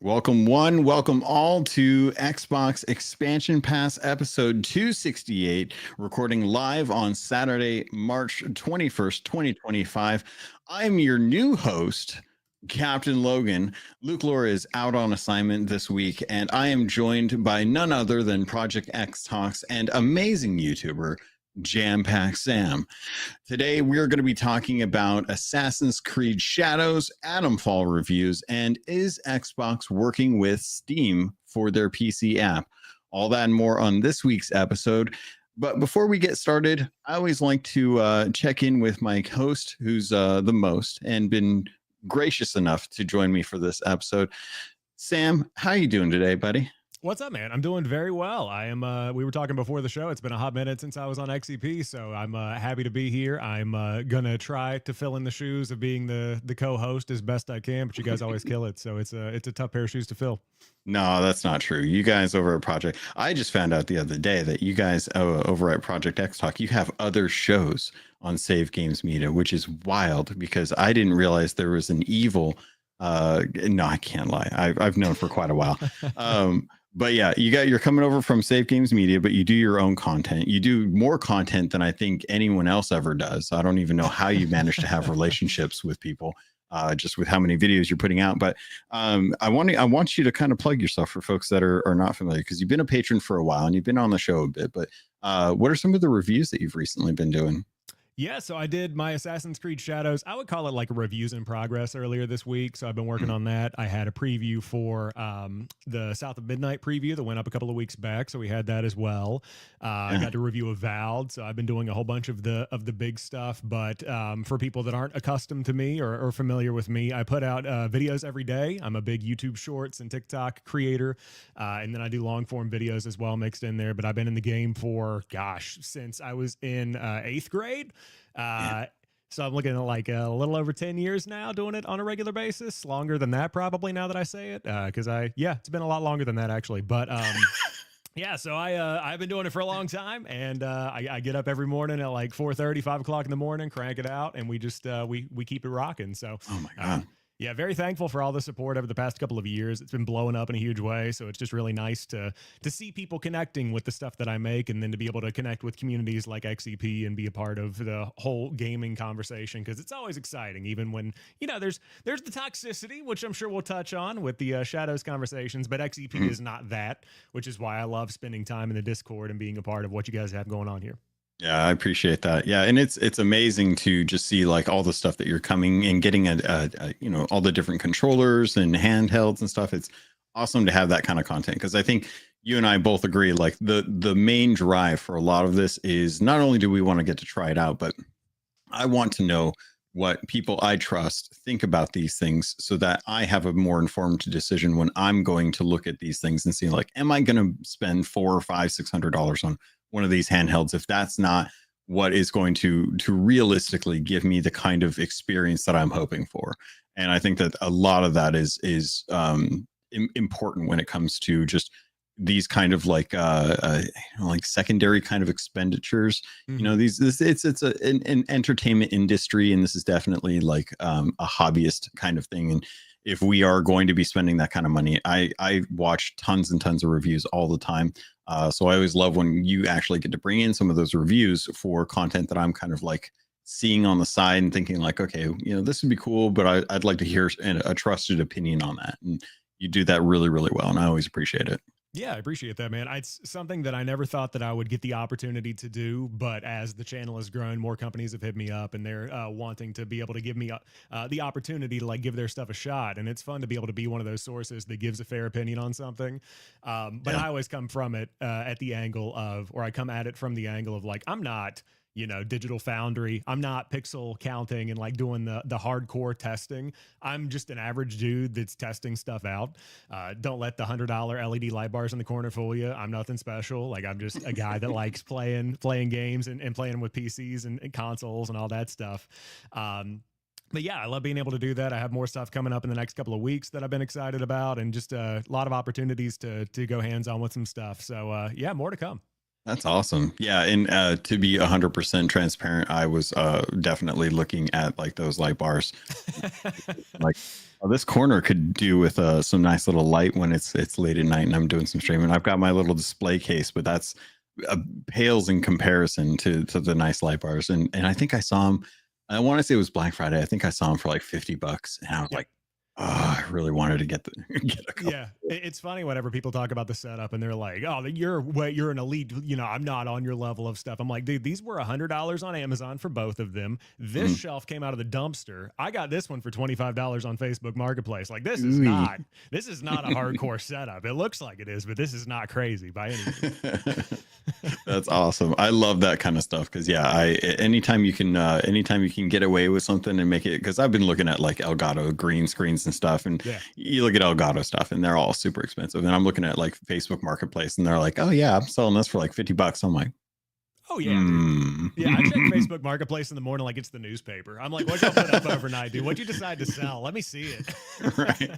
Welcome one, welcome all to Xbox Expansion Pass episode 268, recording live on Saturday, March 21st, 2025. I'm your new host, Captain Logan. Luke Laura is out on assignment this week, and I am joined by none other than Project X Talks and amazing YouTuber, Jam Pack Sam. Today, we're going to be talking about Assassin's Creed Shadows, Atomfall reviews, and is Xbox working with Steam for their PC app? All that and more on this week's episode. But before we get started, I always like to check in with my host, who's the most and been gracious enough to join me for this episode. Sam, how you doing today, buddy? What's up, man? I'm doing very well. I am. We were talking before the show. It's been a hot minute since I was on XEP, so I'm happy to be here. I'm gonna try to fill in the shoes of being the co-host as best I can, but you guys always kill it. So it's a tough pair of shoes to fill. No, that's not true. You guys over at Project, I just found out the other day that you guys over at Project X Talk, you have other shows on Save Games Media, which is wild because I didn't realize there was an evil. No, I can't lie. I've known for quite a while. But yeah, you're coming over from Safe Games Media, but you do your own content. You do more content than I think anyone else ever does. I don't even know how you manage to have relationships with people, just with how many videos you're putting out. But I want you to kind of plug yourself for folks that are not familiar, because you've been a patron for a while and you've been on the show a bit. But what are some of the reviews that you've recently been doing? Yeah, so I did my Assassin's Creed Shadows. I would call it like reviews in progress earlier this week. So I've been working on that. I had a preview for the South of Midnight preview that went up a couple of weeks back. So we had that as well. I got to review Avowed. So I've been doing a whole bunch of the big stuff. But for people that aren't accustomed to me or familiar with me, I put out videos every day. I'm a big YouTube Shorts and TikTok creator. And then I do long form videos as well mixed in there. But I've been in the game for, since I was in 8th grade. So I'm looking at like a little over 10 years now doing it on a regular basis. Longer than that, probably, now that I say it. Because it's been a lot longer than that, actually. But yeah, so I've been doing it for a long time, and I get up every morning at like 4:30, 5 o'clock in the morning, crank it out, and we just we keep it rocking. So Oh my God. yeah, very thankful for all the support over the past couple of years. It's been blowing up in a huge way, so it's just really nice to see people connecting with the stuff that I make, and then to be able to connect with communities like XEP and be a part of the whole gaming conversation, because it's always exciting, even when there's the toxicity, which I'm sure we'll touch on with the Shadows conversations, but XEP is not that, which is why I love spending time in the Discord and being a part of what you guys have going on here. Yeah, I appreciate that. Yeah, and it's amazing to just see like all the stuff that you're coming and getting all the different controllers and handhelds and stuff. It's awesome to have that kind of content, because I think you and I both agree like the main drive for a lot of this is not only do we want to get to try it out, but I want to know what people I trust think about these things, so that I have a more informed decision when I'm going to look at these things and see like, am I going to spend $400 or $500, $600 on one of these handhelds if that's not what is going to realistically give me the kind of experience that I'm hoping for? And I think that a lot of that is important when it comes to just these kind of like secondary kind of expenditures. It's an entertainment industry, and this is definitely like a hobbyist kind of thing. And if we are going to be spending that kind of money, I watch tons and tons of reviews all the time. So I always love when you actually get to bring in some of those reviews for content that I'm kind of like seeing on the side and thinking like, okay, this would be cool, but I'd like to hear a trusted opinion on that. And you do that really, really well, and I always appreciate it. Yeah, I appreciate that, man. It's something that I never thought that I would get the opportunity to do, but as the channel has grown, more companies have hit me up, and they're wanting to be able to give me the opportunity to like give their stuff a shot. And it's fun to be able to be one of those sources that gives a fair opinion on something. But I always come from it at the angle of, or I come at it from the angle of like, I'm not Digital Foundry. I'm not pixel counting and like doing the hardcore testing. I'm just an average dude that's testing stuff out. Don't let the $100 LED light bars in the corner fool you. I'm nothing special. Like, I'm just a guy that likes playing games and playing with PCs and consoles and all that stuff. But yeah, I love being able to do that. I have more stuff coming up in the next couple of weeks that I've been excited about, and just a lot of opportunities to go hands on with some stuff. So yeah, more to come. That's awesome. Yeah, and to be 100% transparent, I was definitely looking at like those light bars. Like, oh, this corner could do with some nice little light when it's late at night and I'm doing some streaming. I've got my little display case, but that's pales in comparison to the nice light bars. And I think I saw them. I want to say it was Black Friday. I think I saw them for like $50, and I was Yep. like, oh, I really wanted to get get a couple. Yeah, it's funny whenever people talk about the setup and they're like, "Oh, you're an elite." I'm not on your level of stuff. I'm like, dude, these were $100 on Amazon for both of them. This Mm. shelf came out of the dumpster. I got this one for $25 on Facebook Marketplace. Like, Ooh. this is not a hardcore setup. It looks like it is, but this is not crazy by any means. That's awesome. I love that kind of stuff because yeah, anytime you can get away with something and make it, because I've been looking at like Elgato green screens and stuff, and Yeah. you look at Elgato stuff and they're all super expensive. And I'm looking at like Facebook Marketplace and they're like, oh yeah, I'm selling this for like $50. I'm like, Oh yeah, dude. hmm. Yeah, I check Facebook Marketplace in the morning like it's the newspaper. I'm like, what y'all put up overnight, dude? What'd you decide to sell? Let me see it. Right.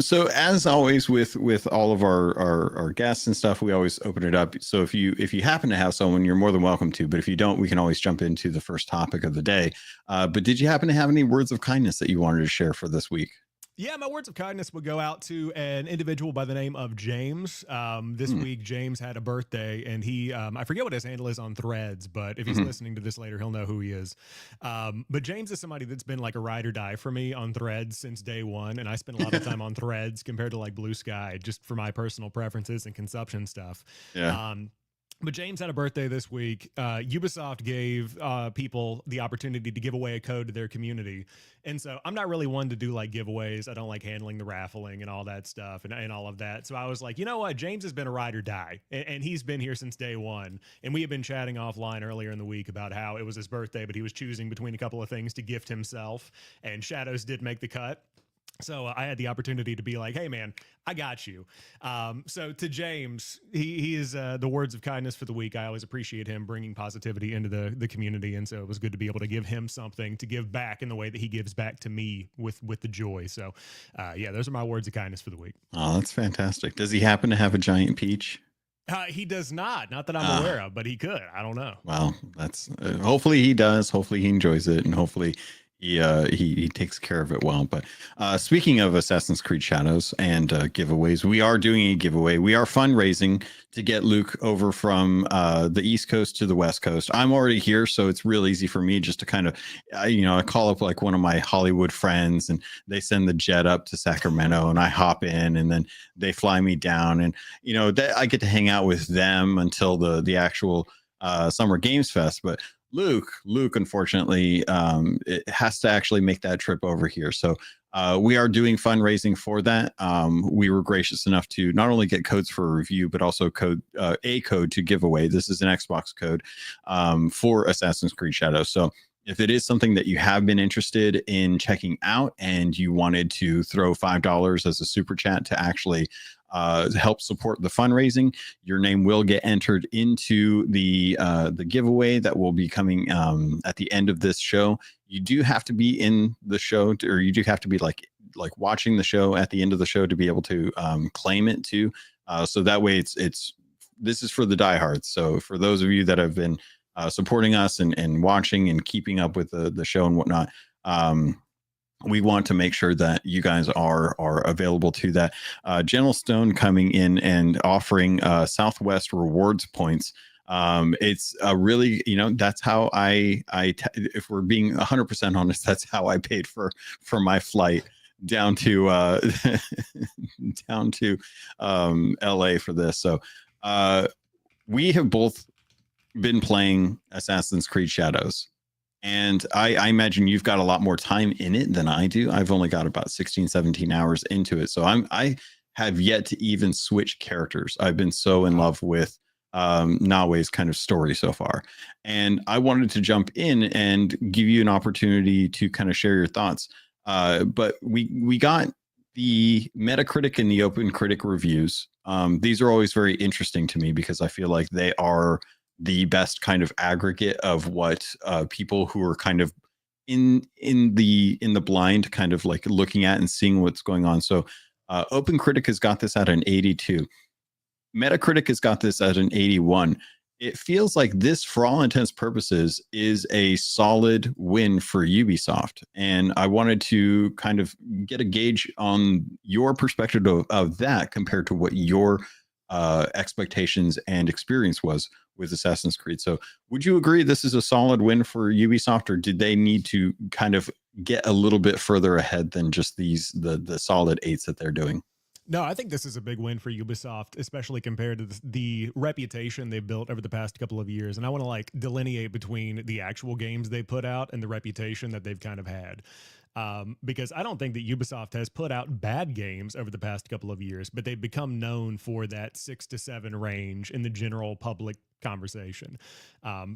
So as always with all of our guests and stuff, we always open it up. So if you happen to have someone, you're more than welcome to. But if you don't, we can always jump into the first topic of the day. But did you happen to have any words of kindness that you wanted to share for this week? Yeah, my words of kindness would go out to an individual by the name of James. This Hmm. week, James had a birthday, and I forget what his handle is on Threads, but if he's Mhm. listening to this later, he'll know who he is. But James is somebody that's been like a ride or die for me on Threads since day one, and I spend a lot of time on Threads compared to like Blue Sky, just for my personal preferences and consumption stuff. Yeah. But James had a birthday this week. Ubisoft gave people the opportunity to give away a code to their community. And so I'm not really one to do like giveaways. I don't like handling the raffling and all that stuff and all of that. So I was like, you know what? James has been a ride or die. And he's been here since day one. And we had been chatting offline earlier in the week about how it was his birthday, but he was choosing between a couple of things to gift himself. And Shadows did make the cut. So I had the opportunity to be like, hey, man, I got you. So to James, he is the words of kindness for the week. I always appreciate him bringing positivity into the community. And so it was good to be able to give him something to give back in the way that he gives back to me with the joy. So, yeah, those are my words of kindness for the week. Oh, that's fantastic. Does he happen to have a giant peach? He does not that I'm aware of, but he could. I don't know. Well, that's hopefully he does. Hopefully he enjoys it, and hopefully he takes care of it well. But speaking of Assassin's Creed Shadows and giveaways, we are doing a giveaway. We are fundraising to get Luke over from the East Coast to the West Coast. I'm already here, so it's real easy for me just to kind of, I call up like one of my Hollywood friends, and they send the jet up to Sacramento, and I hop in, and then they fly me down, and I get to hang out with them until the actual Summer Games Fest. But Luke, unfortunately, it has to actually make that trip over here. So we are doing fundraising for that. We were gracious enough to not only get codes for a review, but also a code to give away. This is an Xbox code for Assassin's Creed Shadows. So if it is something that you have been interested in checking out and you wanted to throw $5 as a super chat to actually help support the fundraising, your name will get entered into the giveaway that will be coming at the end of this show. You do have to be in the show, or you do have to be like watching the show at the end of the show to be able to claim it too. So that way, this is for the diehards. So for those of you that have been supporting us and watching and keeping up with the show and whatnot, we want to make sure that you guys are available to that. Gentle Stone coming in and offering Southwest rewards points. It's a really, that's how if we're being 100% honest, that's how I paid for my flight down to down to LA for this. So we have both been playing Assassin's Creed Shadows. And I imagine you've got a lot more time in it than I do. I've only got about 16, 17 hours into it. So I have yet to even switch characters. I've been so in love with Nawe's kind of story so far. And I wanted to jump in and give you an opportunity to kind of share your thoughts. But we got the Metacritic and the OpenCritic reviews. These are always very interesting to me because I feel like they are the best kind of aggregate of what people who are kind of in the blind kind of like looking at and seeing what's going on. So OpenCritic has got this at an 82. Metacritic has got this at an 81. It feels like this, for all intents purposes, is a solid win for Ubisoft. And I wanted to kind of get a gauge on your perspective of that compared to what your expectations and experience was with Assassin's Creed. So, would you agree this is a solid win for Ubisoft, or did they need to kind of get a little bit further ahead than just the solid eights that they're doing? No, I think this is a big win for Ubisoft, especially compared to the reputation they've built over the past couple of years. And I want to like delineate between the actual games they put out and the reputation that they've kind of had. Because I don't think that Ubisoft has put out bad games over the past couple of years, but they've become known for that 6 to 7 range in the general public conversation.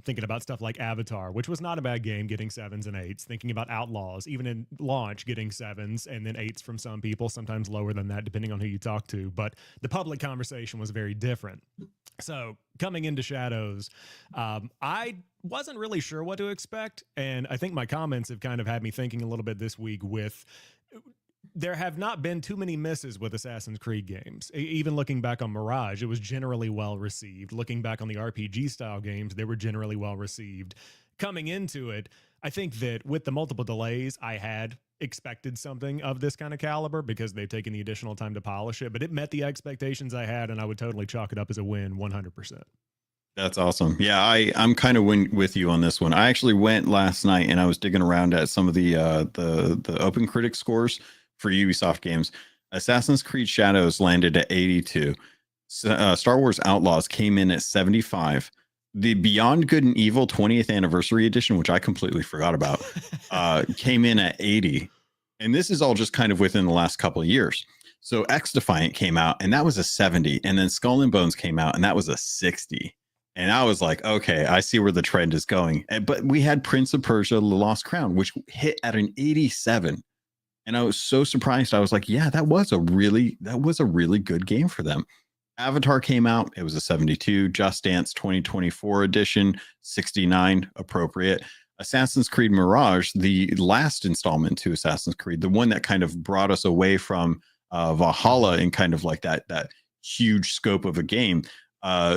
Thinking about stuff like Avatar, which was not a bad game, getting 7s and 8s. Thinking about Outlaws, even in launch, getting 7s and then 8s from some people, sometimes lower than that, depending on who you talk to. But the public conversation was very different. So coming into Shadows, I wasn't really sure what to expect. And I think my comments have kind of had me thinking a little bit this week with there have not been too many misses with Assassin's Creed games. Even looking back on Mirage, it was generally well received. Looking back on the RPG style games, they were generally well received. Coming into it, I think that with the multiple delays, I had expected something of this kind of caliber because they've taken the additional time to polish it, but it met the expectations I had, and I would totally chalk it up as a win 100%. That's awesome. Yeah, I'm kind of with you on this one. I actually went last night and I was digging around at some of the Open Critic scores for Ubisoft games. Assassin's Creed Shadows landed at 82. Star Wars Outlaws came in at 75. The Beyond Good and Evil 20th Anniversary Edition, which I completely forgot about, came in at 80. And this is all just kind of within the last couple of years. So X Defiant came out and that was a 70. And then Skull and Bones came out and that was a 60. And I was like, okay, I see where the trend is going. But we had Prince of Persia, The Lost Crown, which hit at an 87. And I was so surprised. I was like, yeah, that was a really good game for them. Avatar came out, it was a 72. Just Dance 2024 edition, 69, appropriate. Assassin's Creed Mirage, the last installment to Assassin's Creed, the one that kind of brought us away from Valhalla and kind of like that huge scope of a game,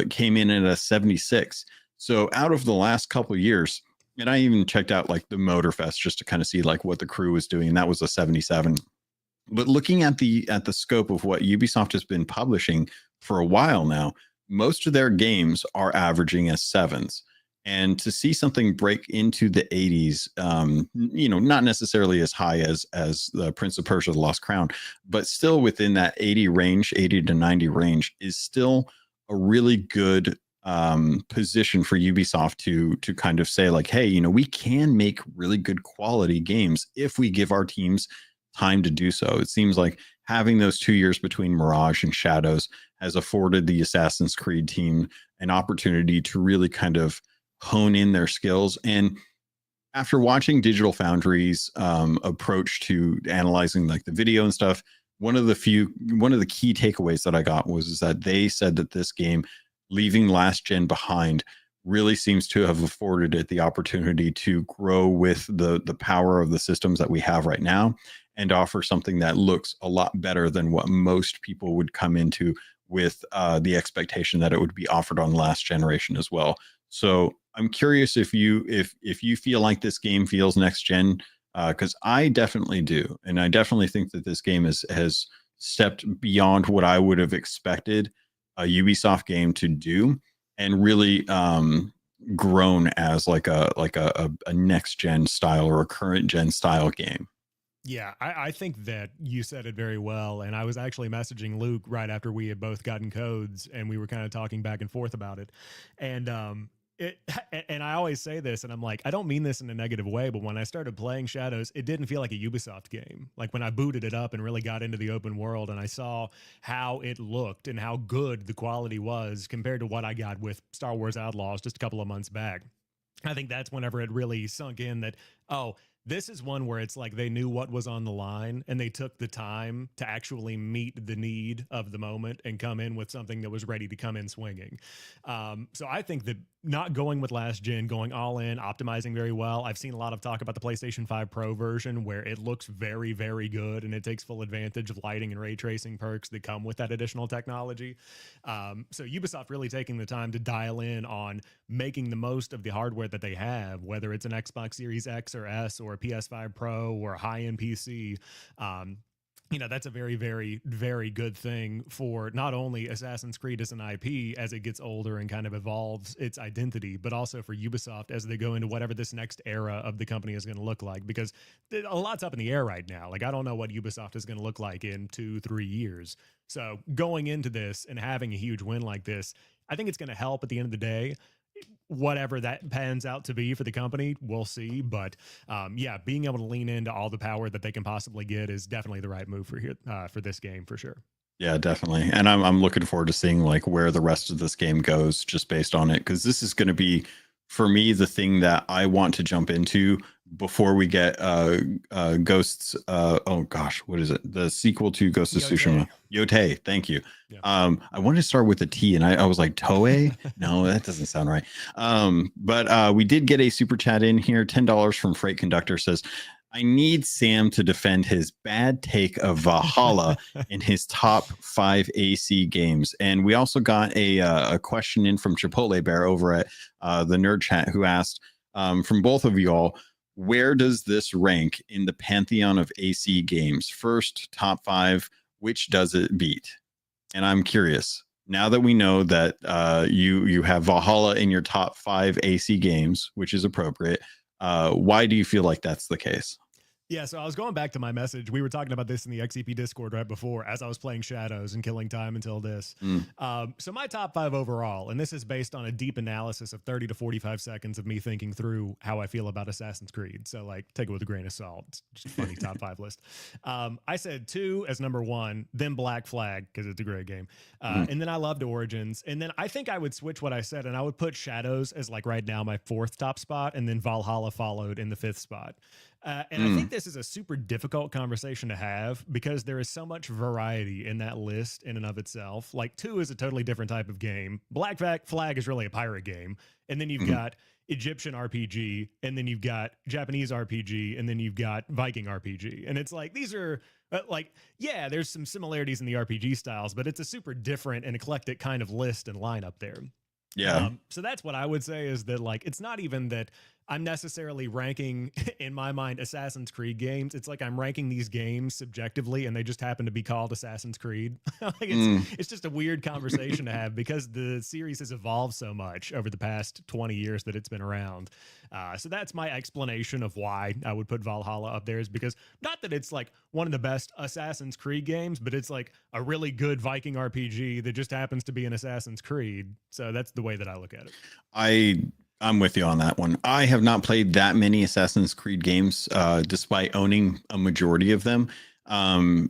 came in at a 76. So out of the last couple of years, and I even checked out like the Motorfest just to kind of see like what the crew was doing. That was a 77. But looking at the scope of what Ubisoft has been publishing for a while now, most of their games are averaging as 7s. And to see something break into the 80s, not necessarily as high as the Prince of Persia: The Lost Crown, but still within that 80 range, 80 to 90 range, is still a really good position for Ubisoft to kind of say like, hey, we can make really good quality games if we give our teams time to do so. It seems like having those 2 years between Mirage and Shadows has afforded the Assassin's Creed team an opportunity to really kind of hone in their skills. And after watching Digital Foundry's approach to analyzing like the video and stuff, one of the key takeaways that I got was that they said that this game, leaving last gen behind, really seems to have afforded it the opportunity to grow with the power of the systems that we have right now and offer something that looks a lot better than what most people would come into with the expectation that it would be offered on last generation as well. So I'm curious if you feel like this game feels next gen, because I definitely do, and I definitely think that this game has stepped beyond what I would have expected a Ubisoft game to do, and really grown as like a next gen style or a current gen style game. Yeah, I think that you said it very well. And I was actually messaging Luke right after we had both gotten codes and we were kind of talking back and forth about it. And it and I always say this and I'm like, I don't mean this in a negative way, but when I started playing Shadows, it didn't feel like a Ubisoft game. Like when I booted it up and really got into the open world and I saw how it looked and how good the quality was compared to what I got with Star Wars Outlaws just a couple of months back. I think that's whenever it really sunk in that, oh, This is one where it's like they knew what was on the line and they took the time to actually meet the need of the moment and come in with something that was ready to come in swinging. So I think that not going with last gen, going all in, optimizing very well. I've seen a lot of talk about the PlayStation 5 Pro version where it looks very, very good and it takes full advantage of lighting and ray tracing perks that come with that additional technology. So Ubisoft really taking the time to dial in on making the most of the hardware that they have, whether it's an Xbox Series X or S or a PS5 Pro or a high-end PC. That's a very, very, very good thing for not only Assassin's Creed as an IP as it gets older and kind of evolves its identity, but also for Ubisoft as they go into whatever this next era of the company is going to look like, because a lot's up in the air right now. Like, I don't know what Ubisoft is going to look like in 2-3 years. So going into this and having a huge win like this, I think it's going to help at the end of the day. Whatever that pans out to be for the company, we'll see. But being able to lean into all the power that they can possibly get is definitely the right move for this game for sure. Yeah, definitely. And I'm looking forward to seeing like where the rest of this game goes just based on it, because this is going to be, for me, the thing that I want to jump into before we get Ghosts. Oh gosh, what is it? The sequel to Ghost of Tsushima. Yote. Thank you. Yeah. I wanted to start with a T, and I was like Toei. No, that doesn't sound right. But we did get a super chat in here. $10 from Freight Conductor says, I need Sam to defend his bad take of Valhalla in his top 5 AC games. And we also got a question in from Chipotle Bear over at the Nerd Chat, who asked, from both of y'all, where does this rank in the pantheon of AC games? First, top 5, which does it beat? And I'm curious, now that we know that you have Valhalla in your top 5 AC games, which is appropriate, why do you feel like that's the case? Yeah, so I was going back to my message. We were talking about this in the XEP Discord right before, as I was playing Shadows and killing time until this. So my top 5 overall, and this is based on a deep analysis of 30 to 45 seconds of me thinking through how I feel about Assassin's Creed. So like, take it with a grain of salt. It's just a funny top 5 list. I said 2 as number 1, then Black Flag, because it's a great game. And then I loved Origins. And then I think I would switch what I said, and I would put Shadows as like right now my 4th top spot, and then Valhalla followed in the 5th spot. And I think this is a super difficult conversation to have because there is so much variety in that list in and of itself. Like 2 is a totally different type of game. Black Flag is really a pirate game. And then you've got Egyptian RPG, and then you've got Japanese RPG, and then you've got Viking RPG. And it's like, these are there's some similarities in the RPG styles, but it's a super different and eclectic kind of list and lineup there. Yeah. So that's what I would say, is that like, it's not even that I'm necessarily ranking, in my mind, Assassin's Creed games. It's like I'm ranking these games subjectively, and they just happen to be called Assassin's Creed. It's just a weird conversation to have because the series has evolved so much over the past 20 years that it's been around. So that's my explanation of why I would put Valhalla up there, is because not that it's like one of the best Assassin's Creed games, but it's like a really good Viking RPG that just happens to be an Assassin's Creed. So that's the way that I look at it. I'm with you on that one. I have not played that many Assassin's Creed games, despite owning a majority of them.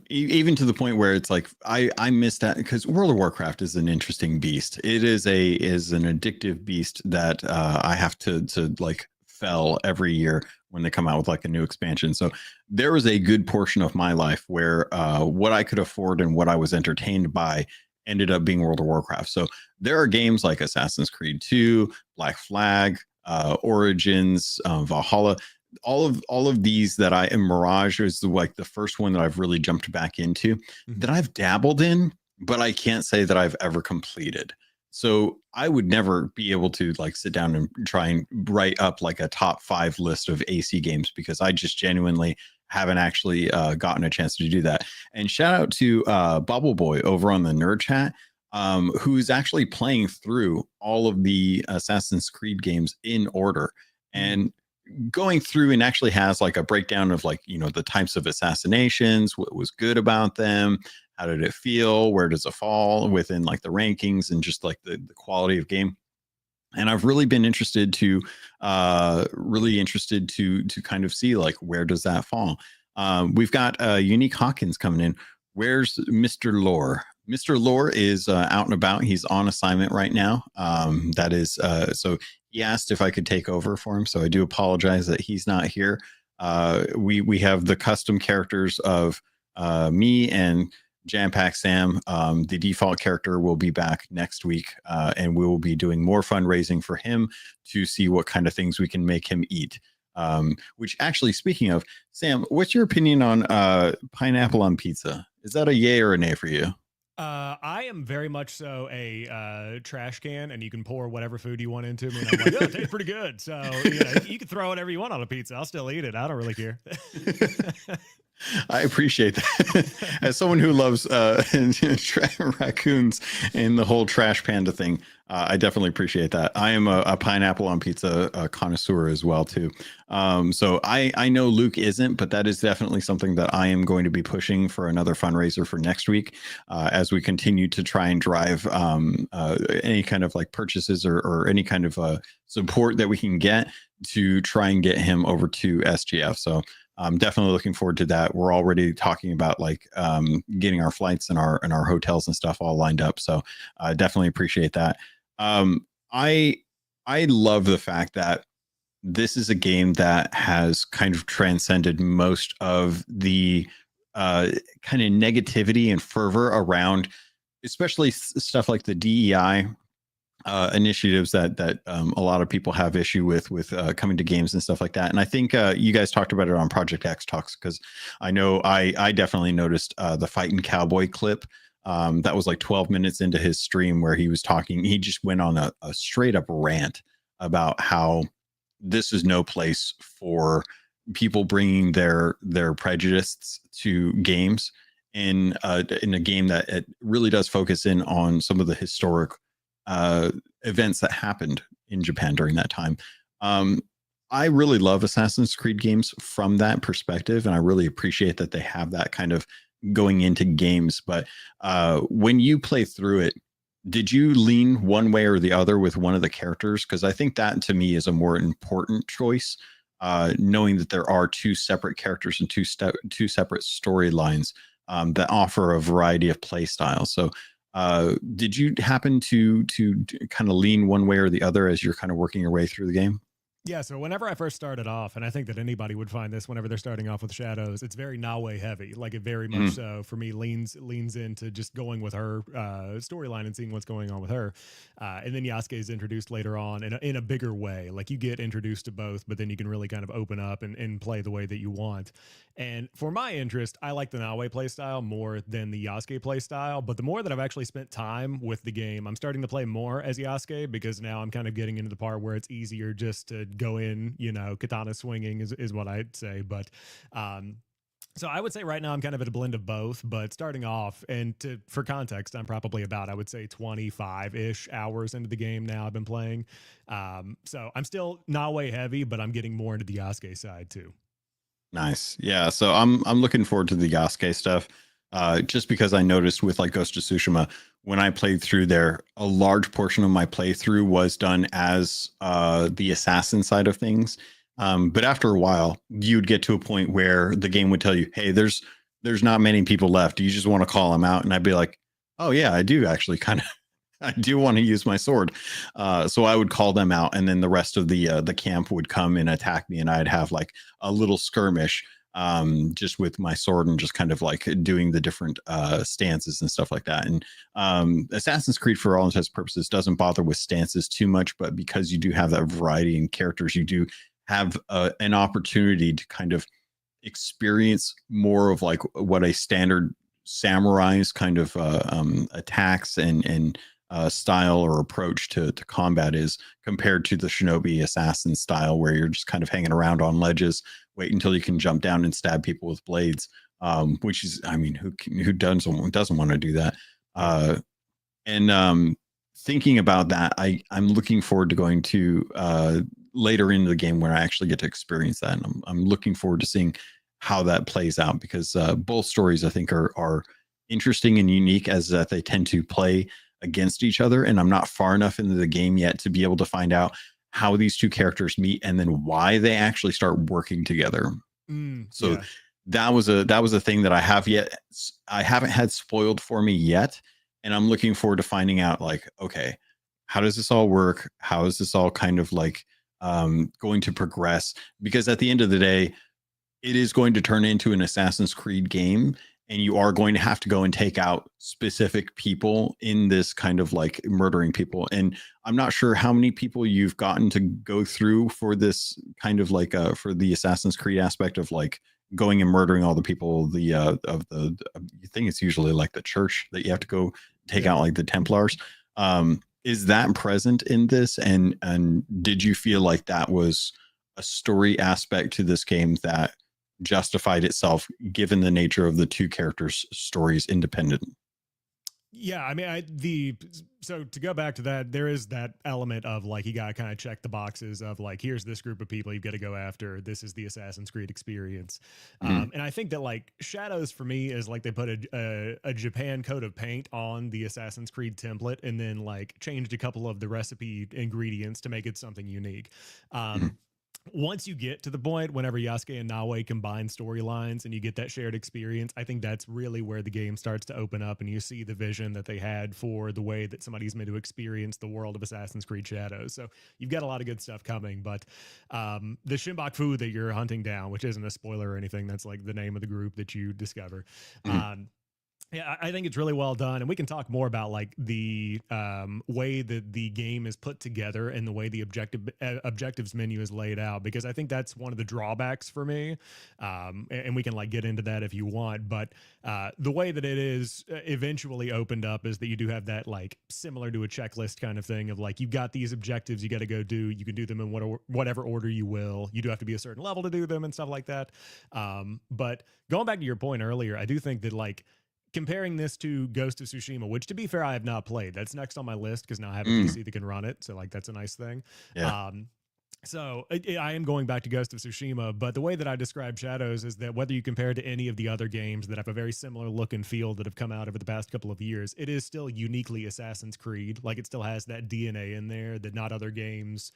Even to the point where it's like I missed that, because World of Warcraft is an interesting beast. It is an addictive beast that I have to like fell every year when they come out with like a new expansion. So there was a good portion of my life where what I could afford and what I was entertained by ended up being World of Warcraft. So there are games like Assassin's Creed 2, Black Flag, Origins, Valhalla, all of these that Mirage is like the first one that I've really jumped back into, that I've dabbled in, but I can't say that I've ever completed. So I would never be able to like sit down and try and write up like a top 5 list of AC games, because I just genuinely haven't actually gotten a chance to do that. And shout out to Bubble Boy over on the Nerd Chat, who's actually playing through all of the Assassin's Creed games in order and going through, and actually has like a breakdown of like, the types of assassinations, what was good about them, how did it feel, where does it fall within like the rankings, and just like the quality of game. And I've really been interested to kind of see like, where does that fall. We've got Unique Hawkins coming in. Where's Mr. Lore? Mr. Lore is out and about. He's on assignment right now. That is so he asked if I could take over for him. So I do apologize that he's not here. We have the custom characters of me and Jam Pack Sam. The default character will be back next week, and we will be doing more fundraising for him to see what kind of things we can make him eat. Which actually, speaking of, Sam, what's your opinion on pineapple on pizza? Is that a yay or a nay for you? I am very much so a trash can, and you can pour whatever food you want into me. And I'm like, oh, it tastes pretty good. So you can throw whatever you want on a pizza. I'll still eat it. I don't really care. I appreciate that. As someone who loves raccoons and the whole trash panda thing, I definitely appreciate that. I am a pineapple on pizza connoisseur as well too. So I know Luke isn't, but that is definitely something that I am going to be pushing for another fundraiser for next week, as we continue to try and drive any kind of like purchases or any kind of support that we can get to try and get him over to SGF. So I'm definitely looking forward to that. We're already talking about like getting our flights and our hotels and stuff all lined up. So I definitely appreciate that. I love the fact that this is a game that has kind of transcended most of the kind of negativity and fervor around, especially stuff like the DEI initiatives that a lot of people have issue with coming to games and stuff like that. And I think you guys talked about it on Project X Talks, because I know I definitely noticed the Fighting Cowboy clip that was like 12 minutes into his stream where he was talking. He just went on a straight up rant about how this is no place for people bringing their prejudices to games in a game that it really does focus in on some of the historic events that happened in Japan during that time. I really love Assassin's Creed games from that perspective, and I really appreciate that they have that kind of going into games. But when you play through it, did you lean one way or the other with one of the characters? Because I think that to me is a more important choice, knowing that there are two separate characters and two separate storylines that offer a variety of play styles. So did you happen to kind of lean one way or the other as you're kind of working your way through the game? Yeah, so whenever I first started off, and I think that anybody would find this whenever they're starting off with Shadows, it's very Nawe heavy. Like it very much so for me leans into just going with her storyline and seeing what's going on with her. And then Yasuke is introduced later on in a bigger way. Like you get introduced to both, but then you can really kind of open up and play the way that you want. And for my interest, I like the Nawe playstyle more than the Yasuke playstyle. But the more that I've actually spent time with the game, I'm starting to play more as Yasuke, because now I'm kind of getting into the part where it's easier just to go in, katana swinging is what I'd say. But so I would say right now I'm kind of at a blend of both, but starting off, and for context, I'm probably about, I would say 25-ish hours into the game now I've been playing. So I'm still Nawe heavy, but I'm getting more into the Yasuke side too. Nice. Yeah. So I'm looking forward to the Yasuke stuff. Just because I noticed with like Ghost of Tsushima, when I played through there, a large portion of my playthrough was done as the assassin side of things. But after a while, you'd get to a point where the game would tell you, "Hey, there's not many people left. You just want to call them out." And I'd be like, "Oh yeah, I do actually kind of." I do want to use my sword. So I would call them out, and then the rest of the camp would come and attack me, and I'd have like a little skirmish just with my sword and just kind of like doing the different stances and stuff like that. And Assassin's Creed, for all intents and purposes, doesn't bother with stances too much, but because you do have that variety in characters, you do have an opportunity to kind of experience more of like what a standard samurai's kind of attacks and style or approach to combat is, compared to the shinobi assassin style, where you're just kind of hanging around on ledges, wait until you can jump down and stab people with blades. Which is, I mean, who doesn't want to do that? And thinking about that, I'm looking forward to going to later into the game where I actually get to experience that, and I'm looking forward to seeing how that plays out, because both stories I think are interesting and unique, as that they tend to play against each other, and I'm not far enough into the game yet to be able to find out how these two characters meet and then why they actually start working together. So Yeah. that was a thing that I haven't had spoiled for me yet, and I'm looking forward to finding out, like, okay, how does this all work? How is this all kind of like going to progress? Because at the end of the day, it is going to turn into an Assassin's Creed game, and you are going to have to go and take out specific people in this kind of like murdering people. And I'm not sure how many people you've gotten to go through for this kind of like for the Assassin's Creed aspect of like going and murdering all the people, the you think it's usually like the church that you have to go take out, like the Templars. Is that present in this? And did you feel like that was a story aspect to this game that justified itself given the nature of the two characters' stories independent? Yeah, I mean, so to go back to that, there is that element of like you got to kind of check the boxes of like, here's this group of people you've got to go after. This is the Assassin's Creed experience, and I think that like Shadows for me is like they put a Japan coat of paint on the Assassin's Creed template and then like changed a couple of the recipe ingredients to make it something unique. Once you get to the point whenever Yasuke and Nawe combine storylines and you get that shared experience, I think that's really where the game starts to open up and you see the vision that they had for the way that somebody's meant to experience the world of Assassin's Creed Shadows. So you've got a lot of good stuff coming, but the Shimbok Fu that you're hunting down, which isn't a spoiler or anything, that's like the name of the group that you discover. Yeah, I think it's really well done, and we can talk more about like the way that the game is put together and the way the objectives menu is laid out, because I think that's one of the drawbacks for me, and we can like get into that if you want. But the way that it is eventually opened up is that you do have that like similar to a checklist kind of thing of like you've got these objectives you got to go do. You can do them in whatever order you will. You do have to be a certain level to do them and stuff like that. But going back to your point earlier, I do think that like comparing this to Ghost of Tsushima, which to be fair, I have not played. That's next on my list because now I have a PC that can run it. So like that's a nice thing. Yeah. So I am going back to Ghost of Tsushima, but the way that I describe Shadows is that whether you compare it to any of the other games that have a very similar look and feel that have come out over the past couple of years, it is still uniquely Assassin's Creed. Like it still has that DNA in there that not other games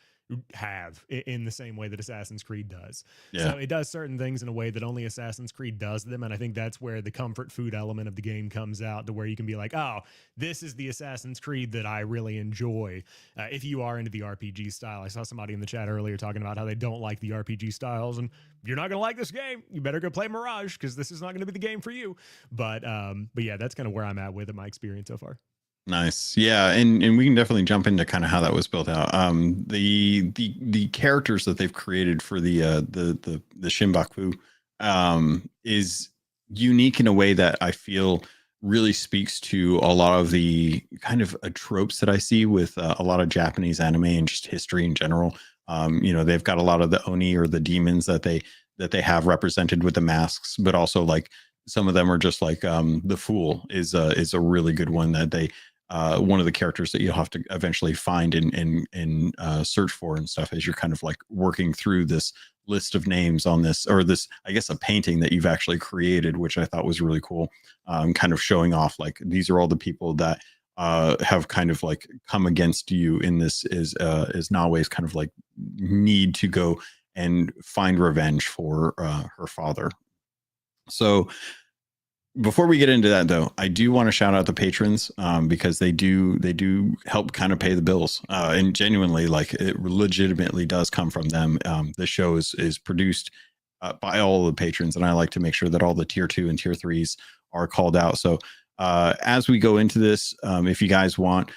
have in the same way that Assassin's Creed does. Yeah. So it does certain things in a way that only Assassin's Creed does them. And I think that's where the comfort food element of the game comes out, to where you can be like, oh, this is the Assassin's Creed that I really enjoy. If you are into the RPG style, I saw somebody in the chat earlier talking about how they don't like the RPG styles, and you're not going to like this game. You better go play Mirage because this is not going to be the game for you. But yeah, that's kind of where I'm at with it, my experience so far. Nice. Yeah, and we can definitely jump into kind of how that was built out. The characters that they've created for the Shinbaku is unique in a way that I feel really speaks to a lot of the kind of tropes that I see with a lot of Japanese anime and just history in general. They've got a lot of the oni or the demons that they have represented with the masks, but also like some of them are just like the Fool is a really good one that they one of the characters that you'll have to eventually find and search for and stuff as you're kind of like working through this list of names on this, or this, I guess, a painting that you've actually created, which I thought was really cool. Kind of showing off like these are all the people that have kind of like come against you in this is Nawe's kind of like need to go and find revenge for her father. So before we get into that, though, I do want to shout out the patrons because they do help kind of pay the bills, and genuinely, like it legitimately does come from them. The show is produced by all the patrons, and I like to make sure that all the tier 2 and tier 3s are called out. So as we go into this, if you guys want,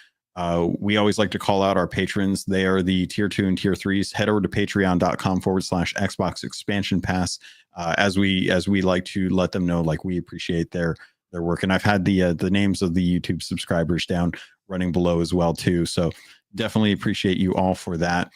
we always like to call out our patrons. They are the tier 2 and tier 3s. Head over to patreon.com/Xbox expansion pass. As we like to let them know, like we appreciate their work. And I've had the names of the YouTube subscribers down running below as well too. So definitely appreciate you all for that.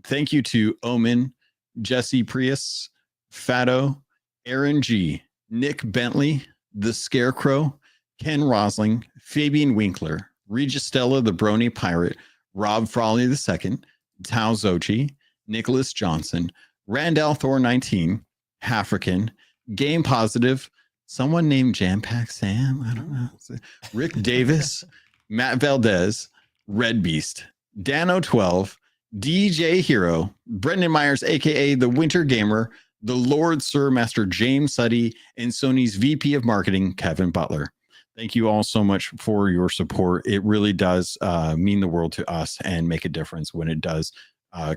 Thank you to Omen, Jesse Prius, Fado, Aaron G, Nick Bentley, The Scarecrow, Ken Rosling, Fabian Winkler, Registella the Brony Pirate, Rob Frawley II, Tao Zochi, Nicholas Johnson, Randall Thor 19, African, Game Positive, someone named Jampack Sam, I don't know, Rick Davis, Matt Valdez, Red Beast, Dano 12, DJ Hero, Brendan Myers, aka the Winter Gamer, the Lord Sir Master James Suddy, and Sony's VP of Marketing, Kevin Butler. Thank you all so much for your support. It really does mean the world to us and make a difference when it does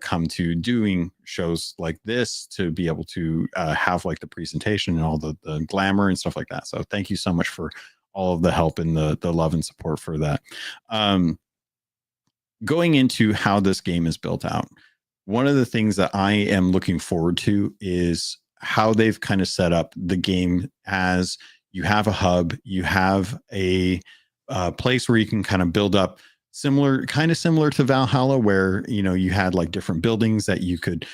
come to doing shows like this to be able to have like the presentation and all the glamour and stuff like that. So thank you so much for all of the help and the love and support for that. Going into how this game is built out, one of the things that I am looking forward to is how they've kind of set up the game as you have a hub, you have a place where you can kind of build up kind of similar to Valhalla, where you had like different buildings that you could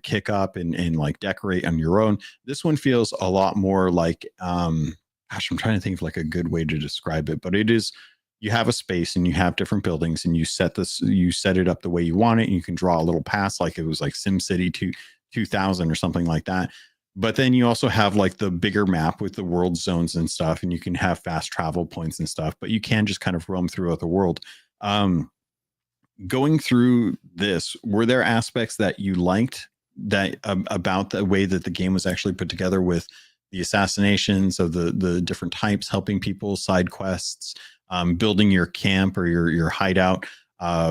kick up and like decorate on your own. This one feels a lot more like gosh, I'm trying to think of like a good way to describe it, but it is, you have a space and you have different buildings and you set it up the way you want it, and you can draw a little pass like it was like SimCity 2000 or something like that. But then you also have like the bigger map with the world zones and stuff, and you can have fast travel points and stuff, but you can just kind of roam throughout the world. Going through this, were there aspects that you liked about the way that the game was actually put together, with the assassinations of the different types, helping people, side quests, building your camp or your hideout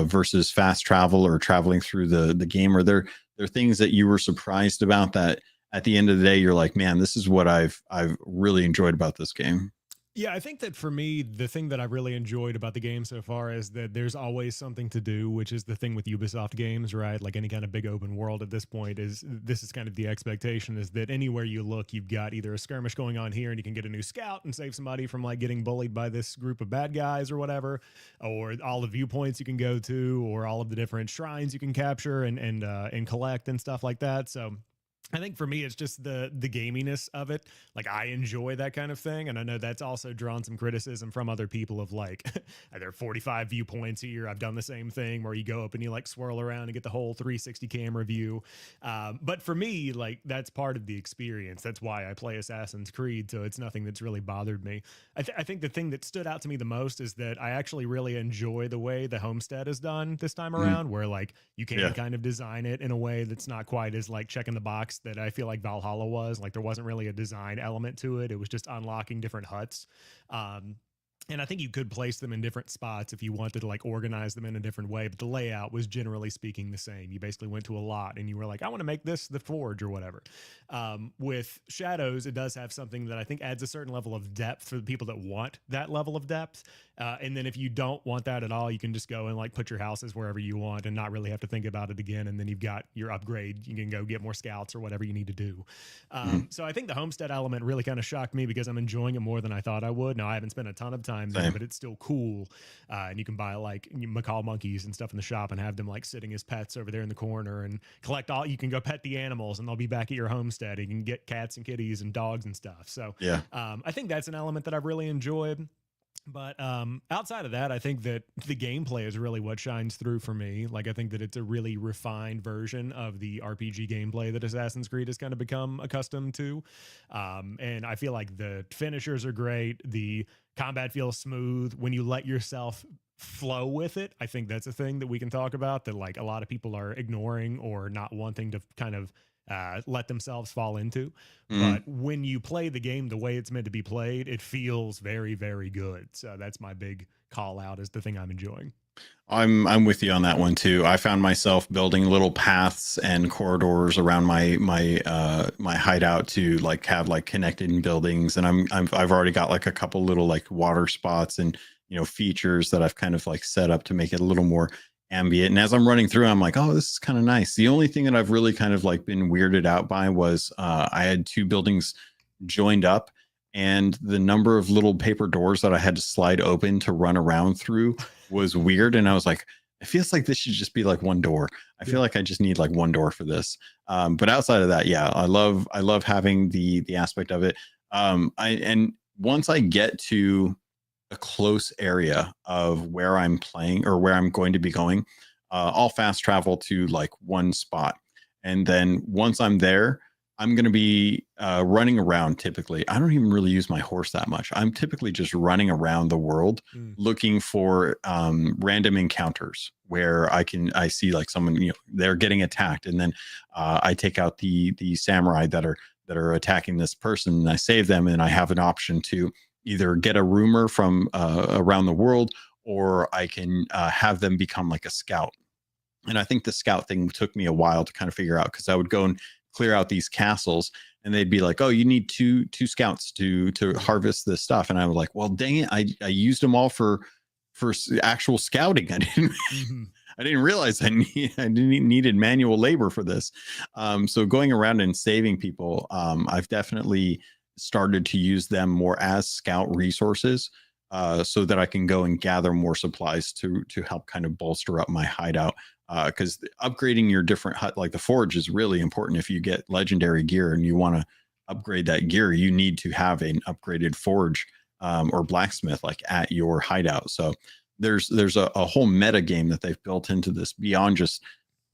versus fast travel or traveling through the game? Are there things that you were surprised about that at the end of the day you're like, man, this is what I've really enjoyed about this game? Yeah, I think that for me, the thing that I really enjoyed about the game so far is that there's always something to do, which is the thing with Ubisoft games, right? Like any kind of big open world at this point, this is kind of the expectation, is that anywhere you look, you've got either a skirmish going on here and you can get a new scout and save somebody from like getting bullied by this group of bad guys or whatever, or all the viewpoints you can go to, or all of the different shrines you can capture and collect and stuff like that. So I think for me, it's just the gaminess of it. Like, I enjoy that kind of thing. And I know that's also drawn some criticism from other people of like, there are 45 viewpoints here. I've done the same thing where you go up and you like swirl around and get the whole 360 camera view. But for me, like, that's part of the experience. That's why I play Assassin's Creed. So it's nothing that's really bothered me. I think the thing that stood out to me the most is that I actually really enjoy the way the homestead is done this time around, where like you can kind of design it in a way that's not quite as like checking the box that I feel like Valhalla was. Like, there wasn't really a design element to it. It was just unlocking different huts. And I think you could place them in different spots if you wanted to like organize them in a different way, but the layout was generally speaking the same. You basically went to a lot and you were like, I want to make this the forge or whatever. With Shadows, it does have something that I think adds a certain level of depth for the people that want that level of depth. And then if you don't want that at all, you can just go and like put your houses wherever you want and not really have to think about it again. And then you've got your upgrade. You can go get more scouts or whatever you need to do. So I think the homestead element really kind of shocked me because I'm enjoying it more than I thought I would. Now, I haven't spent a ton of time there, but it's still cool. And you can buy like macaw monkeys and stuff in the shop and have them like sitting as pets over there in the corner and collect all. You can go pet the animals and they'll be back at your homestead. You can get cats and kitties and dogs and stuff. So Yeah. I think that's an element that I've really enjoyed. But outside of that, I think that the gameplay is really what shines through for me. Like, I think that it's a really refined version of the RPG gameplay that Assassin's Creed has kind of become accustomed to. And I feel like the finishers are great. The combat feels smooth when you let yourself flow with it. I think that's a thing that we can talk about that like a lot of people are ignoring or not wanting to kind of let themselves fall into. But when you play the game the way it's meant to be played, it feels very, very good. So that's my big call out, is the thing I'm enjoying. I'm with you on that one too. I found myself building little paths and corridors around my hideout to like have like connected buildings, and I've already got like a couple little like water spots and features that I've kind of like set up to make it a little more ambient. And as I'm running through, I'm like, oh, this is kind of nice. The only thing that I've really kind of like been weirded out by was I had two buildings joined up, and the number of little paper doors that I had to slide open to run around through was weird. And I was like, it feels like this should just be like one door. I feel like I just need like one door for this. But outside of that, yeah, I love having the aspect of it. And once I get to a close area of where I'm playing or where I'm going to be going, I'll fast travel to like one spot. And then once I'm there, I'm going to be running around. Typically, I don't even really use my horse that much. I'm typically just running around the world looking for random encounters where I see like someone, they're getting attacked. And then I take out the samurai that are attacking this person, and I save them. And I have an option to either get a rumor from around the world, or I can have them become like a scout. And I think the scout thing took me a while to kind of figure out, because I would go and clear out these castles, and they'd be like, "Oh, you need two scouts to harvest this stuff." And I was like, "Well, dang it, I used them all for actual scouting. I didn't Mm-hmm. I didn't realize I needed manual labor for this." So going around and saving people, I've definitely started to use them more as scout resources, so that I can go and gather more supplies to help kind of bolster up my hideout. Because upgrading your different hut, like the forge, is really important. If you get legendary gear and you want to upgrade that gear, you need to have an upgraded forge, or blacksmith, like at your hideout. So there's a whole meta game that they've built into this beyond just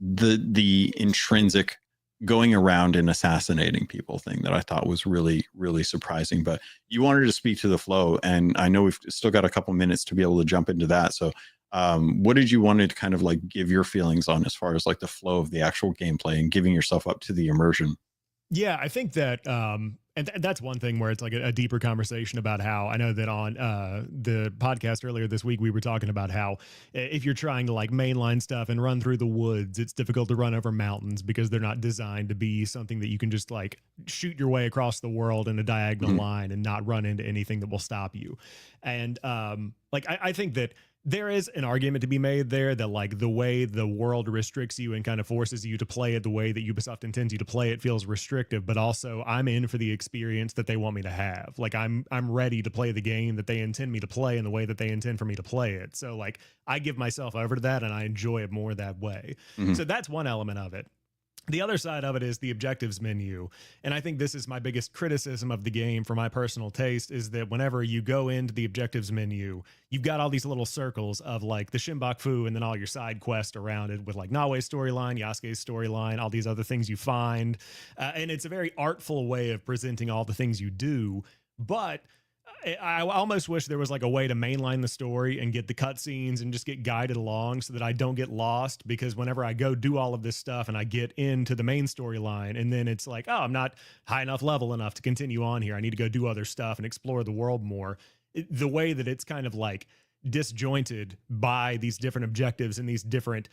the intrinsic going around and assassinating people thing that I thought was really, really surprising. But you wanted to speak to the flow, and I know we've still got a couple minutes to be able to jump into that. So what did you want to kind of like give your feelings on, as far as like the flow of the actual gameplay and giving yourself up to the immersion? Yeah, I think that, and that's one thing where it's like a deeper conversation about how I know that on the podcast earlier this week, we were talking about how if you're trying to like mainline stuff and run through the woods, it's difficult to run over mountains because they're not designed to be something that you can just like shoot your way across the world in a diagonal Mhm. line and not run into anything that will stop you. And like, I think that there is an argument to be made there that like the way the world restricts you and kind of forces you to play it the way that Ubisoft intends you to play it feels restrictive, but also I'm in for the experience that they want me to have. Like I'm ready to play the game that they intend me to play in the way that they intend for me to play it. So like I give myself over to that and I enjoy it more that way. Mhm. So that's one element of it. The other side of it is the objectives menu. And I think this is my biggest criticism of the game for my personal taste, is that whenever you go into the objectives menu, you've got all these little circles of like the Shimbok Fu and then all your side quests around it with like Nawe's storyline, Yasuke's storyline, all these other things you find. And it's a very artful way of presenting all the things you do. But I almost wish there was like a way to mainline the story and get the cutscenes and just get guided along so that I don't get lost. Because whenever I go do all of this stuff and I get into the main storyline, and then it's like, oh, I'm not high enough level enough to continue on here. I need to go do other stuff and explore the world more. The way that it's kind of like disjointed by these different objectives and these different,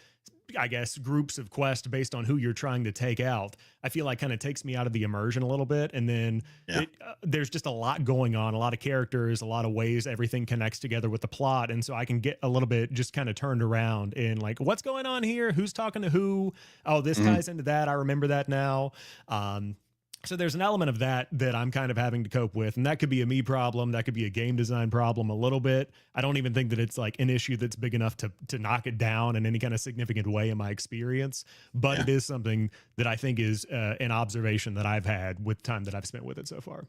I guess, groups of quests based on who you're trying to take out, I feel like kind of takes me out of the immersion a little bit. And then Yeah. there's just a lot going on, a lot of characters, a lot of ways everything connects together with the plot. And so I can get a little bit just kind of turned around in like, what's going on here? Who's talking to who? Oh, this Mhm. ties into that. I remember that now. So there's an element of that that I'm kind of having to cope with, and that could be a me problem, that could be a game design problem a little bit. I don't even think that it's like an issue that's big enough to knock it down in any kind of significant way in my experience, but Yeah. it is something that I think is an observation that I've had with time that I've spent with it so far.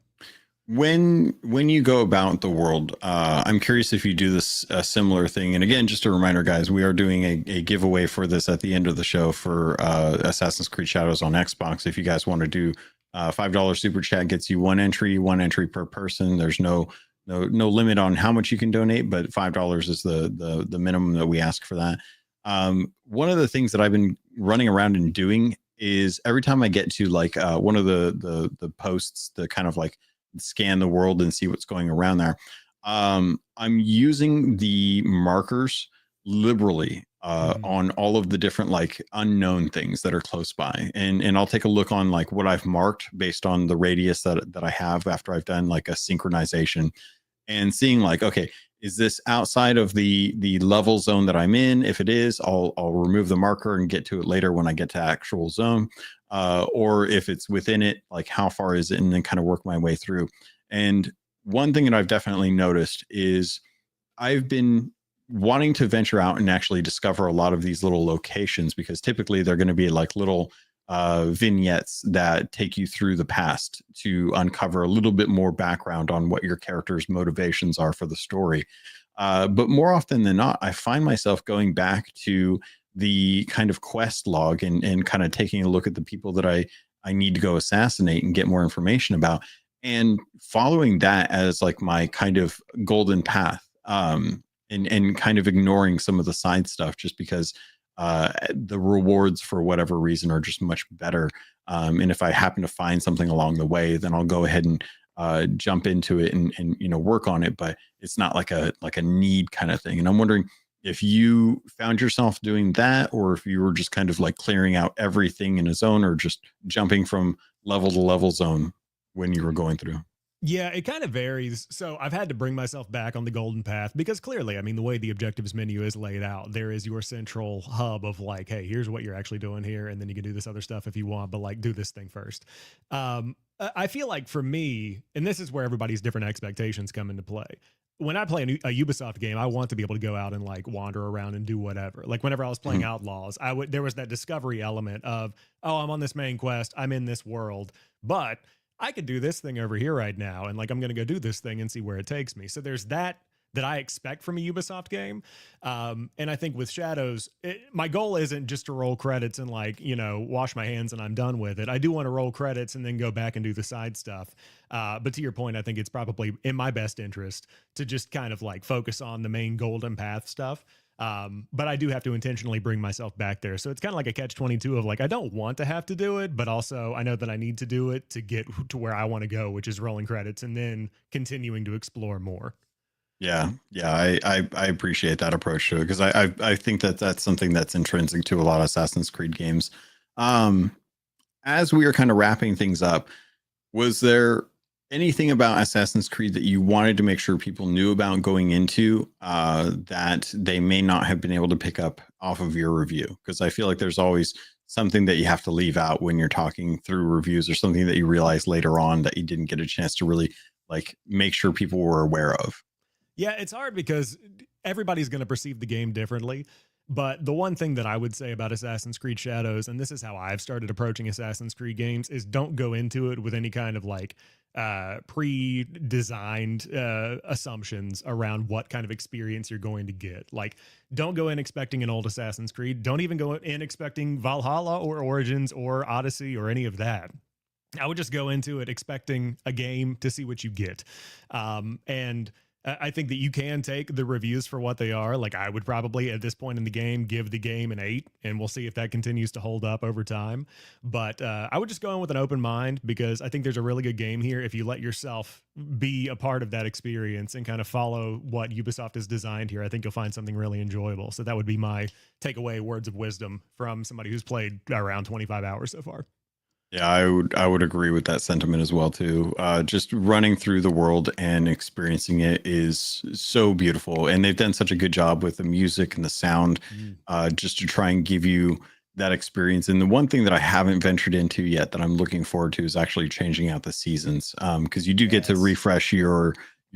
When you go about the world, I'm curious if you do this a similar thing. And again, just a reminder, guys, we are doing a giveaway for this at the end of the show for Assassin's Creed Shadows on Xbox. If you guys want to do $5 super chat, gets you one entry per person. There's no limit on how much you can donate, but $5 is the minimum that we ask for that. One of the things that I've been running around and doing is every time I get to like one of the posts, the kind of like scan the world and see what's going around there, I'm using the markers liberally on all of the different like unknown things that are close by, and I'll take a look on like what I've marked based on the radius that I have after I've done like a synchronization, and seeing like, okay, is this outside of the level zone that I'm in? If it is, I'll remove the marker and get to it later when I get to actual zone. Or if it's within it, like how far is it, and then kind of work my way through. And one thing that I've definitely noticed is I've been wanting to venture out and actually discover a lot of these little locations, because typically they're going to be like little vignettes that take you through the past to uncover a little bit more background on what your character's motivations are for the story. But more often than not, I find myself going back to the kind of quest log and kind of taking a look at the people that I need to go assassinate and get more information about, and following that as like my kind of golden path, and kind of ignoring some of the side stuff just because the rewards for whatever reason are just much better. And if I happen to find something along the way, then I'll go ahead and jump into it and work on it. But it's not like a need kind of thing. And I'm wondering, if you found yourself doing that, or if you were just kind of like clearing out everything in a zone, or just jumping from level to level zone when you were going through. Yeah, it kind of varies. So I've had to bring myself back on the golden path because clearly, I mean, the way the objectives menu is laid out, there is your central hub of like, hey, here's what you're actually doing here, and then you can do this other stuff if you want, but like do this thing first. I feel like for me, and this is where everybody's different expectations come into play. When I play a Ubisoft game, I want to be able to go out and like wander around and do whatever. Like whenever I was playing Mhm. Outlaws, there was that discovery element of, oh, I'm on this main quest, I'm in this world, but I could do this thing over here right now, and like I'm going to go do this thing and see where it takes me. So there's that I expect from a Ubisoft game. And I think with Shadows, my goal isn't just to roll credits and like, wash my hands and I'm done with it. I do want to roll credits and then go back and do the side stuff. But to your point, I think it's probably in my best interest to just kind of like focus on the main golden path stuff. But I do have to intentionally bring myself back there. So it's kind of like a catch 22 of like, I don't want to have to do it, but also I know that I need to do it to get to where I want to go, which is rolling credits and then continuing to explore more. Yeah, I appreciate that approach to it, because I think that that's something that's intrinsic to a lot of Assassin's Creed games. Um, as we are kind of wrapping things up, was there anything about Assassin's Creed that you wanted to make sure people knew about going into, that they may not have been able to pick up off of your review? Because I feel like there's always something that you have to leave out when you're talking through reviews, or something that you realize later on that you didn't get a chance to really like make sure people were aware of. Yeah, it's hard because everybody's going to perceive the game differently. But the one thing that I would say about Assassin's Creed Shadows, and this is how I've started approaching Assassin's Creed games, is don't go into it with any kind of like pre-designed assumptions around what kind of experience you're going to get. Like, don't go in expecting an old Assassin's Creed. Don't even go in expecting Valhalla or Origins or Odyssey or any of that. I would just go into it expecting a game to see what you get. And I think that you can take the reviews for what they are. Like I would probably at this point in the game give the game an 8, and we'll see if that continues to hold up over time. But I would just go in with an open mind, because I think there's a really good game here if you let yourself be a part of that experience and kind of follow what Ubisoft has designed here. I think you'll find something really enjoyable. So that would be my takeaway words of wisdom from somebody who's played around 25 hours so far. Yeah, I would agree with that sentiment as well too. Just running through the world and experiencing it is so beautiful, and they've done such a good job with the music and the sound, Mm. just to try and give you that experience. And the one thing that I haven't ventured into yet that I'm looking forward to is actually changing out the seasons, because you do get to Yes. refresh your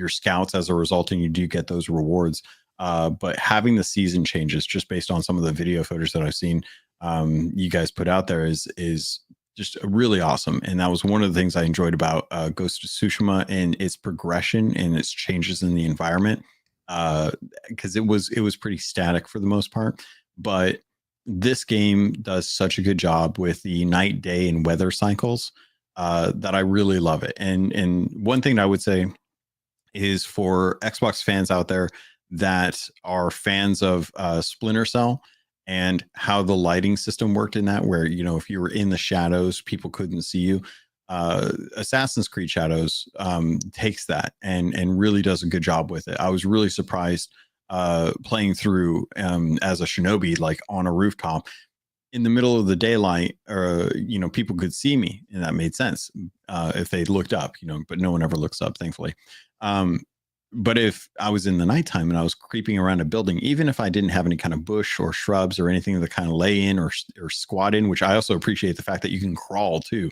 scouts as a result, and you do get those rewards. But having the season changes, just based on some of the video footage that I've seen, you guys put out there, is just really awesome. And that was one of the things I enjoyed about Ghost of Tsushima, and its progression and its changes in the environment. Because it was pretty static for the most part, but this game does such a good job with the night, day, and weather cycles, that I really love it. And one thing I would say is, for Xbox fans out there that are fans of Splinter Cell, and how the lighting system worked in that, where if you were in the shadows, people couldn't see you. Assassin's Creed Shadows takes that and really does a good job with it. I was really surprised playing through as a shinobi, like on a rooftop in the middle of the daylight, or people could see me, and that made sense if they looked up, but no one ever looks up, thankfully. um, but if I was in the nighttime and I was creeping around a building, even if I didn't have any kind of bush or shrubs or anything to kind of lay in, or squat in, which I also appreciate the fact that you can crawl too,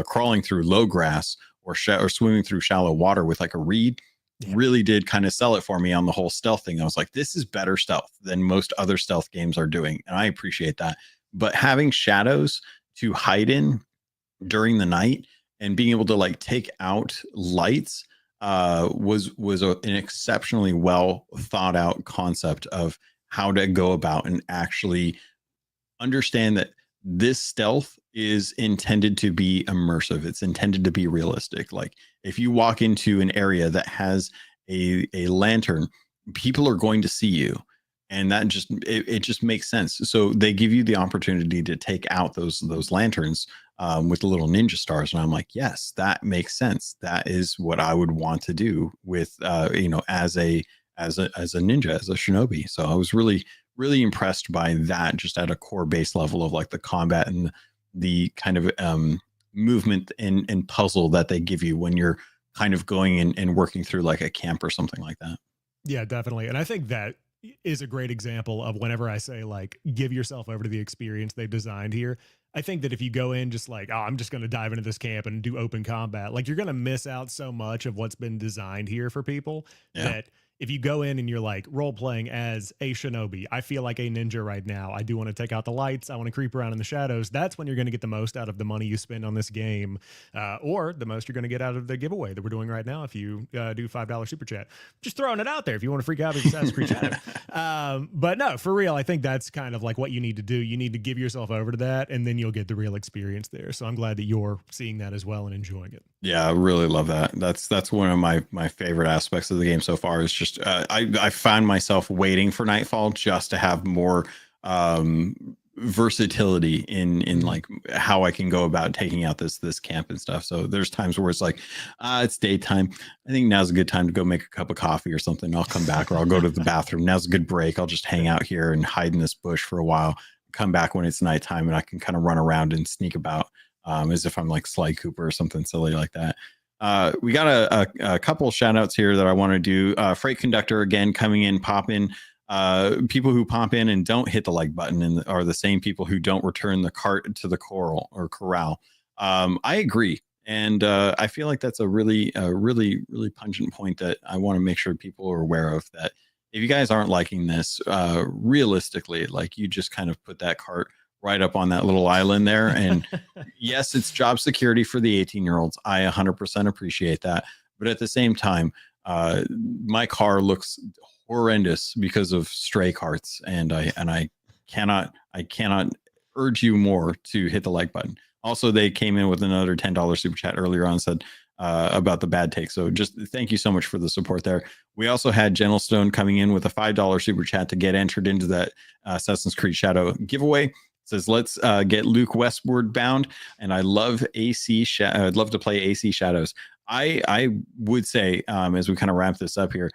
crawling through low grass, or swimming through shallow water with like a reed, Yeah. really did kind of sell it for me on the whole stealth thing. I was like, this is better stealth than most other stealth games are doing, and I appreciate that. But having shadows to hide in during the night, and being able to like take out lights, was an exceptionally well thought out concept of how to go about and actually understand that this stealth is intended to be immersive. It's intended to be realistic. Like, if you walk into an area that has a lantern, people are going to see you. And that it just makes sense. So they give you the opportunity to take out those lanterns, with the little ninja stars. And I'm like, yes, that makes sense. That is what I would want to do with, as as a ninja, as a shinobi. So I was really impressed by that, just at a core base level of like the combat and the kind of movement and puzzle that they give you when you're kind of going and working through like a camp or something like that. Yeah, definitely. And I think that is a great example of whenever I say like give yourself over to the experience they've designed here. I think that if you go in just like, oh, I'm just going to dive into this camp and do open combat, like you're going to miss out so much of what's been designed here for people Yeah. that if you go in and you're like role playing as a shinobi, I feel like a ninja right now. I do want to take out the lights. I want to creep around in the shadows. That's when you're going to get the most out of the money you spend on this game, or the most you're going to get out of the giveaway that we're doing right now. If you do $5 super chat, just throwing it out there. If you want to freak out with Assassin's Creed Shadow, but no, for real, I think that's kind of like what you need to do. You need to give yourself over to that, and then you'll get the real experience there. So I'm glad that you're seeing that as well and enjoying it. Yeah, I really love that. That's one of my favorite aspects of the game so far. Is just I found myself waiting for Nightfall just to have more versatility in like how I can go about taking out this camp and stuff. So there's times where it's like it's daytime. I think now's a good time to go make a cup of coffee or something. I'll come back, or I'll go to the bathroom. Now's a good break. I'll just hang out here and hide in this bush for a while. Come back when it's nighttime, and I can kind of run around and sneak about. As if I'm like Sly Cooper or something silly like that. We got a couple shout outs here that I want to do. Freight Conductor, again, coming in, pop in. People who pop in and don't hit the like button and are the same people who don't return the cart to the corral. I agree. And I feel like that's a really pungent point that I want to make sure people are aware of, that if you guys aren't liking this, realistically, like you just kind of put that cart right up on that little island there. And yes, it's job security for the 18-year-olds. I 100% appreciate that. But at the same time, my car looks horrendous because of stray carts. And I cannot urge you more to hit the like button. Also, they came in with another $10 super chat earlier on, said about the bad take. So just thank you so much for the support there. We also had Gentlestone coming in with a $5 super chat to get entered into that Assassin's Creed Shadow giveaway. Says, let's get Luke westward bound. And I love I'd love to play AC Shadows. I would say, as we kind of wrap this up here,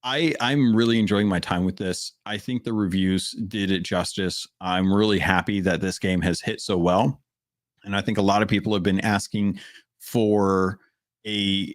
I'm really enjoying my time with this. I think the reviews did it justice. I'm really happy that this game has hit so well. And I think a lot of people have been asking for a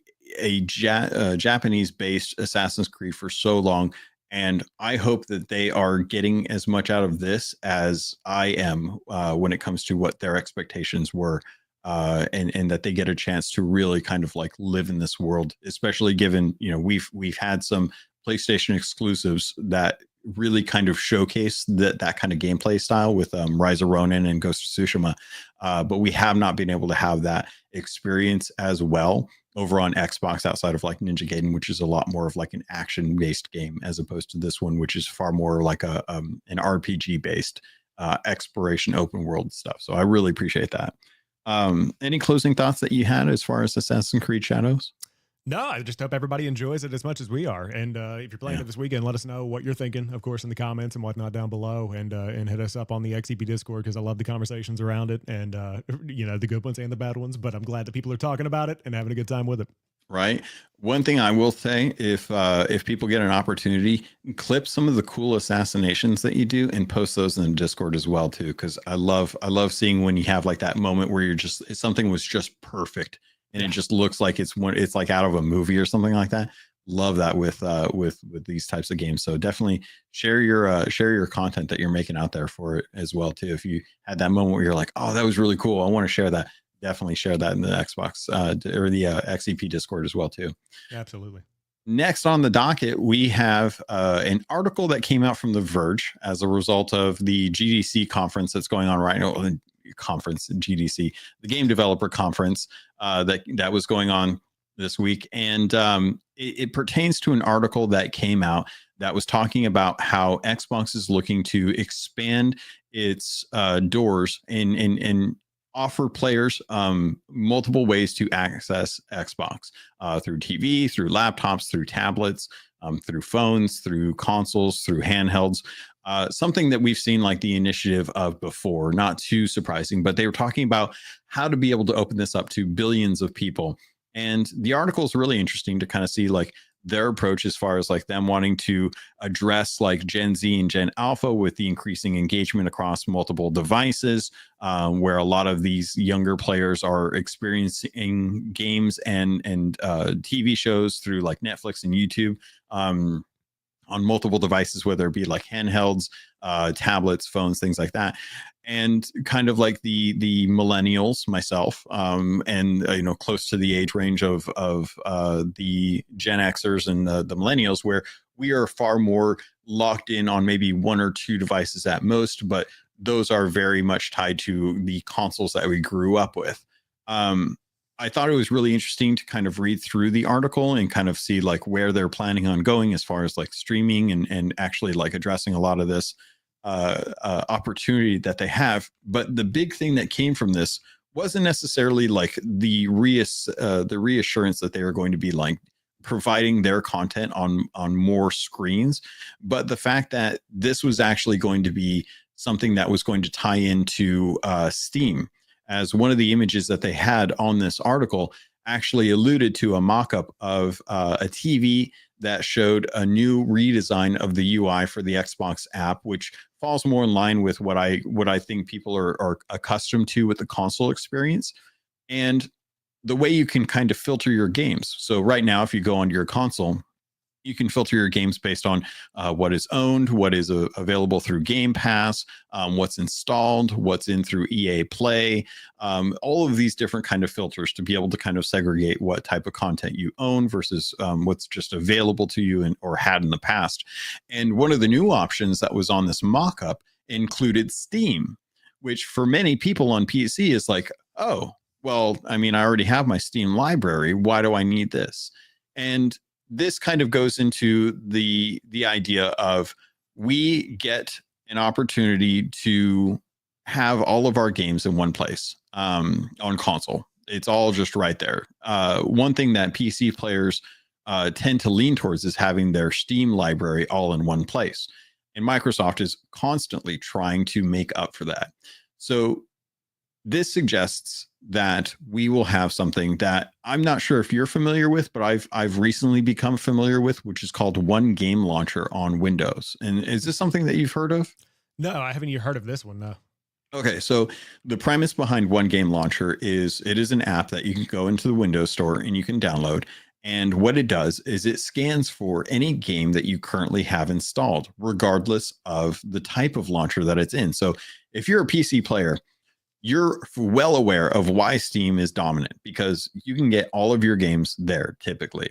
Japanese based Assassin's Creed for so long. And I hope that they are getting as much out of this as I am when it comes to what their expectations were, and that they get a chance to really kind of like live in this world, especially given, you know, we've had some PlayStation exclusives that really kind of showcase that kind of gameplay style with Rise of Ronin and Ghost of Tsushima, but we have not been able to have that experience as well over on Xbox outside of like Ninja Gaiden, which is a lot more of like an action based game, as opposed to this one, which is far more like an RPG based exploration open world stuff. So I really appreciate that. Any closing thoughts that you had as far as Assassin's Creed Shadows? No, I just hope everybody enjoys it as much as we are. And if you're playing it this weekend, let us know what you're thinking, of course, in the comments and whatnot down below, and hit us up on the XEP Discord, because I love the conversations around it, and you know, the good ones and the bad ones. But I'm glad that people are talking about it and having a good time with it. Right. One thing I will say, if people get an opportunity, clip some of the cool assassinations that you do and post those in the Discord as well too, because I love seeing when you have like that moment where you're just, something was just perfect. And it just looks like it's like out of a movie or something like that. Love that with these types of games. So definitely share your content that you're making out there for it as well too. If you had that moment where you're like, oh, that was really cool, I want to share that. Definitely share that in the Xbox or the XEP Discord as well too. Absolutely. Next on the docket, we have an article that came out from The Verge as a result of the GDC conference that's going on right now. Conference GDC, the Game Developer Conference that was going on this week, and it pertains to an article that came out that was talking about how Xbox is looking to expand its doors and offer players multiple ways to access Xbox through TV, through laptops, through tablets, through phones, through consoles, through handhelds. Something that we've seen like the initiative of before, not too surprising, but they were talking about how to be able to open this up to billions of people. And the article is really interesting to kind of see like their approach as far as like them wanting to address like Gen Z and Gen Alpha with the increasing engagement across multiple devices, where a lot of these younger players are experiencing games and TV shows through like Netflix and YouTube. On multiple devices, whether it be like handhelds, tablets, phones, things like that, and kind of like the millennials, myself, and close to the age range of the Gen Xers and the millennials, where we are far more locked in on maybe one or two devices at most, but those are very much tied to the consoles that we grew up with. I thought it was really interesting to kind of read through the article and kind of see like where they're planning on going as far as like streaming and actually like addressing a lot of this opportunity that they have. But the big thing that came from this wasn't necessarily like the reassurance that they are going to be like providing their content on more screens, but the fact that this was actually going to be something that was going to tie into Steam, as one of the images that they had on this article actually alluded to a mock-up of a TV that showed a new redesign of the UI for the Xbox app, which falls more in line with what I think people are accustomed to with the console experience, and the way you can kind of filter your games. So right now, if you go onto your console, you can filter your games based on what is owned, what is available through Game Pass, what's installed, what's in through EA Play, all of these different kind of filters to be able to kind of segregate what type of content you own versus what's just available to you or had in the past. And one of the new options that was on this mock-up included Steam, which for many people on PC is like, oh, well, I mean, I already have my Steam library. Why do I need this? And this kind of goes into the idea of we get an opportunity to have all of our games in one place on console. It's all just right there. One thing that PC players tend to lean towards is having their Steam library all in one place. And Microsoft is constantly trying to make up for that. So this suggests that we will have something that I'm not sure if you're familiar with, but I've recently become familiar with, which is called One Game Launcher on Windows. And is this something that you've heard of? No, I haven't even heard of this one. No. Okay, so the premise behind One Game Launcher is it is an app that you can go into the Windows Store and you can download. And what it does is it scans for any game that you currently have installed, regardless of the type of launcher that it's in. So if you're a PC player, you're well aware of why Steam is dominant, because you can get all of your games there typically.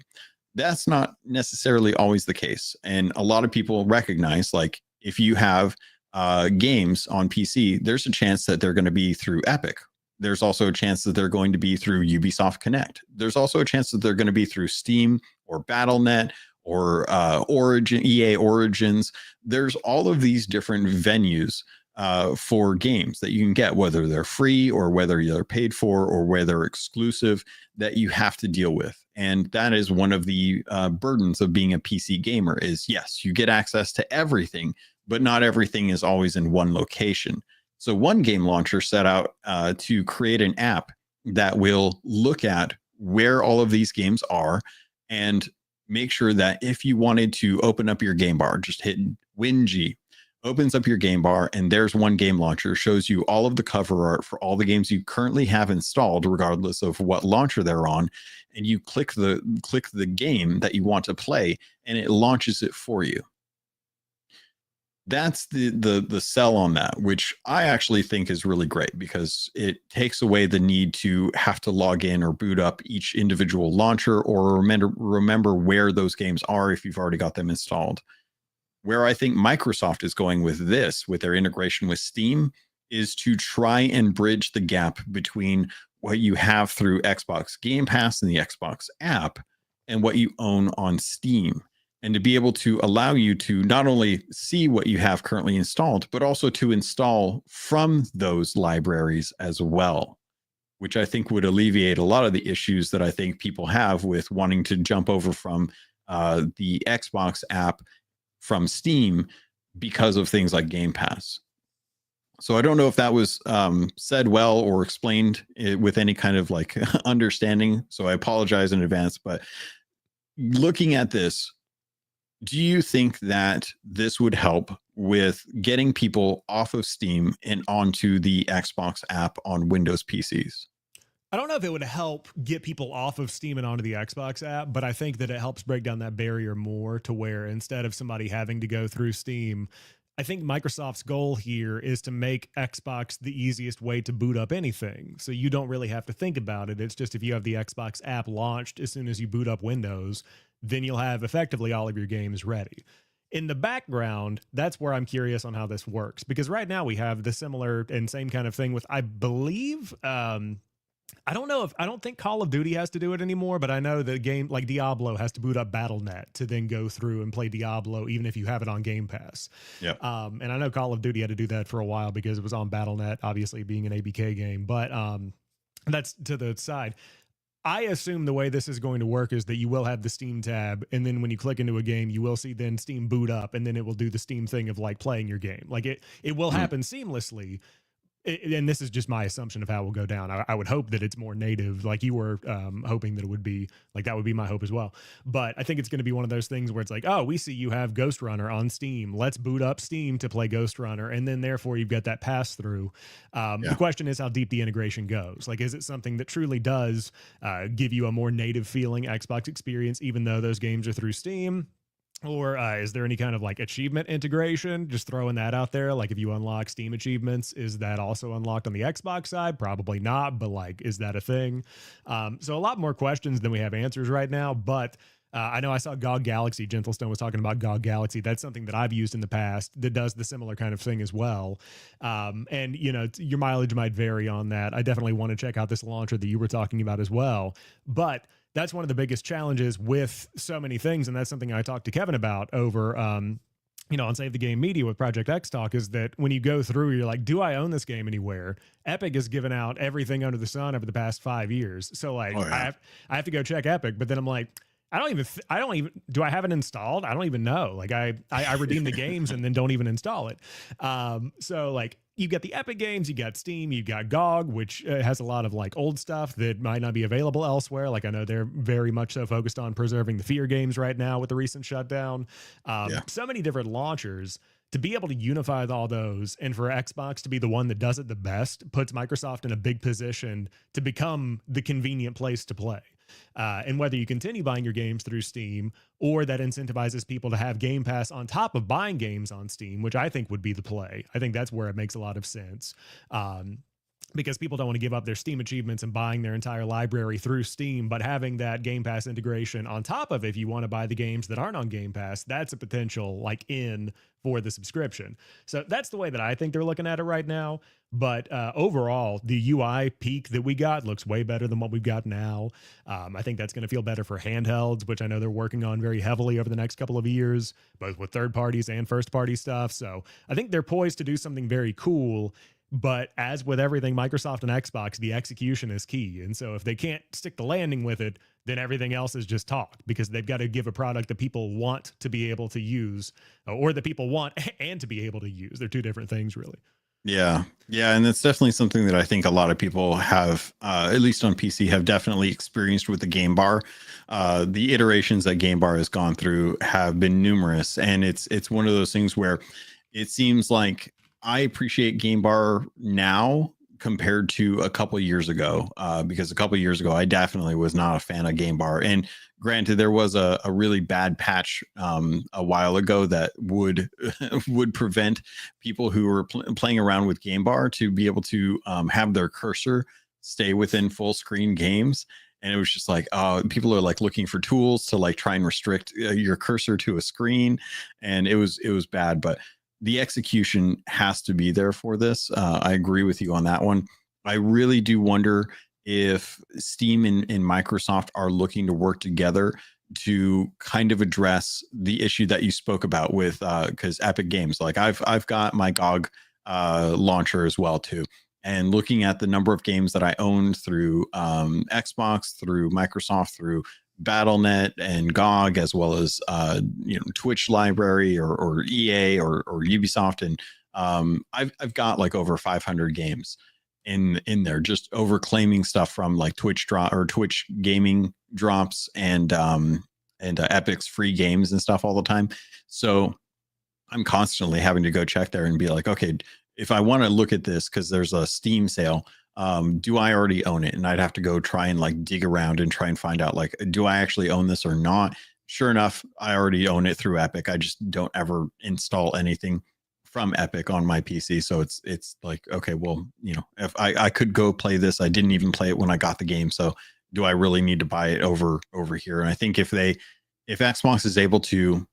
That's not necessarily always the case. And a lot of people recognize, like, if you have games on PC, there's a chance that they're going to be through Epic. There's also a chance that they're going to be through Ubisoft Connect. There's also a chance that they're going to be through Steam or Battle.net or EA Origins. There's all of these different venues for games that you can get, whether they're free or whether they're paid for or whether they're exclusive, that you have to deal with. And that is one of the burdens of being a PC gamer is, yes, you get access to everything, but not everything is always in one location. So One Game Launcher set out to create an app that will look at where all of these games are and make sure that if you wanted to open up your game bar, just hit WinG, opens up your game bar, and there's One Game Launcher, shows you all of the cover art for all the games you currently have installed, regardless of what launcher they're on, and you click the game that you want to play, and it launches it for you. That's the sell on that, which I actually think is really great, because it takes away the need to have to log in or boot up each individual launcher or remember where those games are if you've already got them installed. Where I think Microsoft is going with this, with their integration with Steam, is to try and bridge the gap between what you have through Xbox Game Pass and the Xbox app and what you own on Steam, and to be able to allow you to not only see what you have currently installed, but also to install from those libraries as well, which I think would alleviate a lot of the issues that I think people have with wanting to jump over from the Xbox app from Steam because of things like Game Pass. So I don't know if that was said well or explained with any kind of like understanding. So I apologize in advance, but looking at this, do you think that this would help with getting people off of Steam and onto the Xbox app on Windows PCs? I don't know if it would help get people off of Steam and onto the Xbox app, but I think that it helps break down that barrier more to where instead of somebody having to go through Steam, I think Microsoft's goal here is to make Xbox the easiest way to boot up anything. So you don't really have to think about it. It's just if you have the Xbox app launched as soon as you boot up Windows, then you'll have effectively all of your games ready. In the background, that's where I'm curious on how this works, because right now we have the similar and same kind of thing with, I believe, I don't think Call of Duty has to do it anymore, but I know the game like Diablo has to boot up Battle.net to then go through and play Diablo, even if you have it on Game Pass. Yeah. And I know Call of Duty had to do that for a while because it was on Battle.net, obviously being an ABK game, but that's to the side. I assume the way this is going to work is that you will have the Steam tab, and then when you click into a game, you will see then Steam boot up, and then it will do the Steam thing of like playing your game. Like it will happen seamlessly. And this is just my assumption of how it will go down. I would hope that it's more native, like you were hoping that it would be. Like that would be my hope as well. But I think it's going to be one of those things where it's like, oh, we see you have Ghost Runner on Steam. Let's boot up Steam to play Ghost Runner, and then therefore you've got that pass through. The question is how deep the integration goes. Like, is it something that truly does give you a more native feeling Xbox experience, even though those games are through Steam? Or is there any kind of like achievement integration? Just throwing that out there. Like if you unlock Steam achievements, is that also unlocked on the Xbox side? Probably not, but like, is that a thing? So a lot more questions than we have answers right now. But I know I saw GOG Galaxy. Gentlestone was talking about GOG Galaxy. That's something that I've used in the past that does the similar kind of thing as well. And, you know, your mileage might vary on that. I definitely want to check out this launcher that you were talking about as well. But that's one of the biggest challenges with so many things. And that's something I talked to Kevin about over, you know, on Save the Game Media with Project X Talk, is that when you go through, you're like, do I own this game anywhere? Epic has given out everything under the sun over the past 5 years. So like, I have to go check Epic, but then I'm like, I don't even, do I have it installed? I don't even know. Like I redeem the games and then don't even install it. So like, you got the Epic games, you got Steam, you got GOG, which has a lot of like old stuff that might not be available elsewhere. Like I know they're very much so focused on preserving the Fear games right now with the recent shutdown. So many different launchers. To be able to unify all those and for Xbox to be the one that does it the best puts Microsoft in a big position to become the convenient place to play. And whether you continue buying your games through Steam or that incentivizes people to have Game Pass on top of buying games on Steam, which I think would be the play. I think that's where it makes a lot of sense. Because people don't want to give up their Steam achievements and buying their entire library through Steam, but having that Game Pass integration on top of, if you want to buy the games that aren't on Game Pass, that's a potential like in for the subscription. So that's the way that I think they're looking at it right now. But overall, the UI peak that we got looks way better than what we've got now. I think that's going to feel better for handhelds, which I know they're working on very heavily over the next couple of years, both with third parties and first party stuff. So I think they're poised to do something very cool. But as with everything Microsoft and Xbox, the execution is key. And so if they can't stick the landing with it, then everything else is just talk, because they've got to give a product that people want to be able to use, or that people want and to be able to use. They're two different things, really. Yeah. And that's definitely something that I think a lot of people have, at least on PC, have definitely experienced with the Game Bar. The iterations that Game Bar has gone through have been numerous. And it's one of those things where it seems like I appreciate Game Bar now compared to a couple years ago, because a couple years ago, I definitely was not a fan of Game Bar. And granted, there was a really bad patch a while ago that would would prevent people who were playing around with Game Bar to be able to have their cursor stay within full screen games. And it was just like, people are like looking for tools to like try and restrict your cursor to a screen. And it was bad, but the execution has to be there for this. I agree with you on that one. I really do wonder if Steam and Microsoft are looking to work together to kind of address the issue that you spoke about with, because Epic Games, like I've got my GOG launcher as well too. And looking at the number of games that I owned through Xbox, through Microsoft, through Battle.net and GOG, as well as Twitch library or EA or Ubisoft, and I've got like over 500 games in there, just over claiming stuff from like Twitch gaming drops and Epic's free games and stuff all the time. So I'm constantly having to go check there and be like, okay, if I want to look at this because there's a Steam sale, do I already own it? And I'd have to go try and like dig around and try and find out like, do I actually own this or not? Sure enough, I already own it through Epic. I just don't ever install anything from Epic on my PC. So it's like, okay, well, if I could go play this, I didn't even play it when I got the game. So do I really need to buy it over here? And I think if Xbox is able to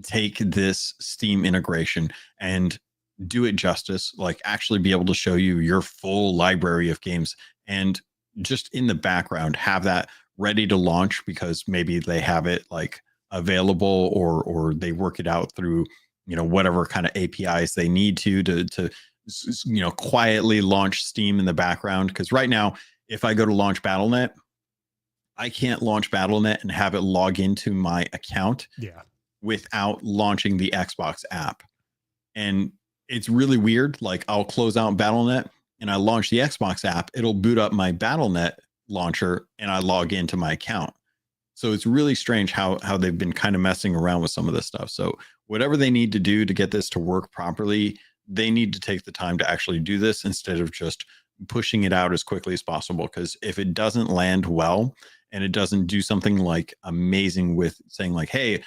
take this Steam integration and do it justice, like actually be able to show you your full library of games and just in the background have that ready to launch because maybe they have it like available or they work it out through whatever kind of APIs they need to quietly launch Steam in the background. Because right now, if I go to launch BattleNet, I can't launch BattleNet and have it log into my account without launching the Xbox app. And it's really weird. Like I'll close out BattleNet and I launch the Xbox app. It'll boot up my BattleNet launcher and I log into my account. So it's really strange how they've been kind of messing around with some of this stuff. So whatever they need to do to get this to work properly, they need to take the time to actually do this instead of just pushing it out as quickly as possible. Because if it doesn't land well and it doesn't do something like amazing with saying like, hey,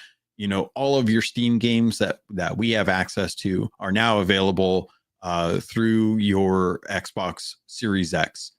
all of your Steam games that we have access to are now available through your Xbox Series X,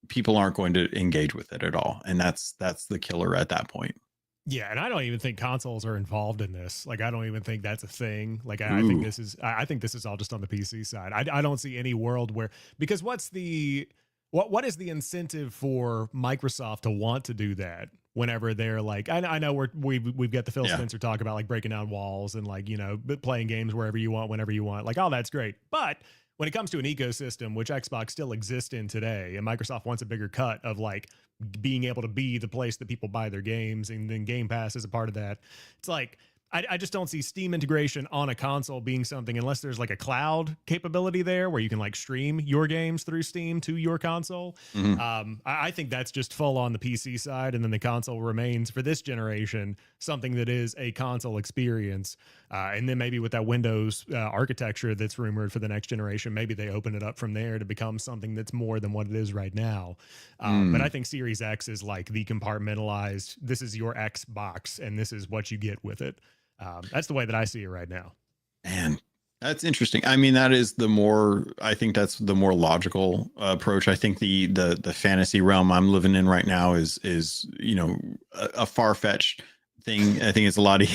people aren't going to engage with it at all. And that's the killer at that point. Yeah, and I don't even think consoles are involved in this. Like, I don't even think that's a thing. Like, I think this is all just on the PC side. I don't see any world where, because what is the incentive for Microsoft to want to do that whenever they're like, I know we've got the Phil Spencer talk about like breaking down walls and like, playing games wherever you want, whenever you want. Like, oh, that's great. But when it comes to an ecosystem, which Xbox still exists in today, and Microsoft wants a bigger cut of like being able to be the place that people buy their games, and then Game Pass is a part of that. It's like, I just don't see Steam integration on a console being something unless there's like a cloud capability there where you can like stream your games through Steam to your console. I think that's just full on the PC side, and then the console remains for this generation something that is a console experience. And then maybe with that Windows architecture that's rumored for the next generation, maybe they open it up from there to become something that's more than what it is right now. But I think Series X is like the compartmentalized, this is your Xbox and this is what you get with it. That's the way that I see it right now. Man, that's interesting. I mean, I think that's the more logical approach. I think the fantasy realm I'm living in right now is a far-fetched thing. I think it's a lot of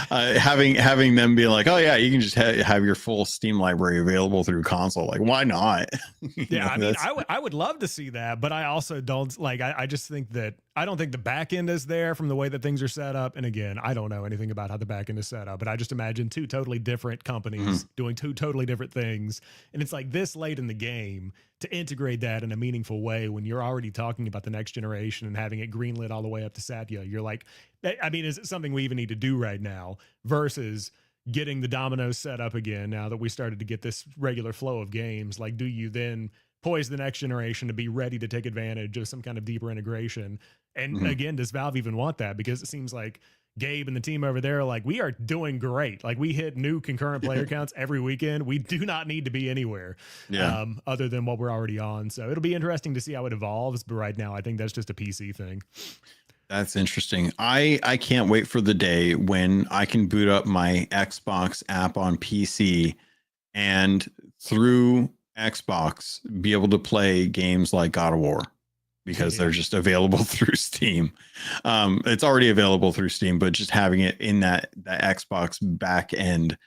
having them be like, oh yeah, you can just have your full Steam library available through console. Like, why not? I mean, I would love to see that, but I also don't like, I just think that I don't think the back end is there from the way that things are set up. And again, I don't know anything about how the back end is set up, but I just imagine two totally different companies doing two totally different things. And it's like this late in the game to integrate that in a meaningful way when you're already talking about the next generation and having it greenlit all the way up to Satya. You're like, I mean, is it something we even need to do right now versus getting the dominoes set up again now that we started to get this regular flow of games? Like, do you then poise the next generation to be ready to take advantage of some kind of deeper integration? And again, does Valve even want that? Because it seems like Gabe and the team over there are like, we are doing great. Like, we hit new concurrent player counts every weekend. We do not need to be anywhere other than what we're already on. So it'll be interesting to see how it evolves. But right now, I think that's just a PC thing. That's interesting. I can't wait for the day when I can boot up my Xbox app on PC and through Xbox be able to play games like God of War, because they're just available through Steam. It's already available through Steam, but just having it in that Xbox back end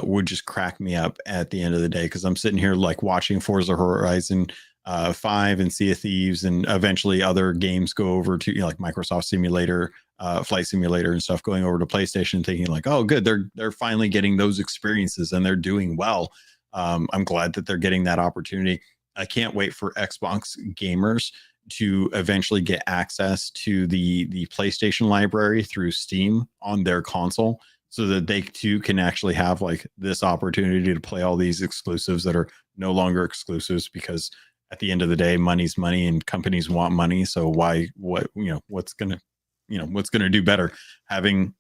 would just crack me up at the end of the day, because I'm sitting here like watching Forza Horizon 5 and Sea of Thieves, and eventually other games go over to like Microsoft Simulator, Flight Simulator and stuff, going over to PlayStation, thinking like, oh good, they're finally getting those experiences and they're doing well. I'm glad that they're getting that opportunity. I can't wait for Xbox gamers to eventually get access to the PlayStation library through Steam on their console, so that they too can actually have like this opportunity to play all these exclusives that are no longer exclusives, because at the end of the day, money's money and companies want money. So what's going to what's going to do better, having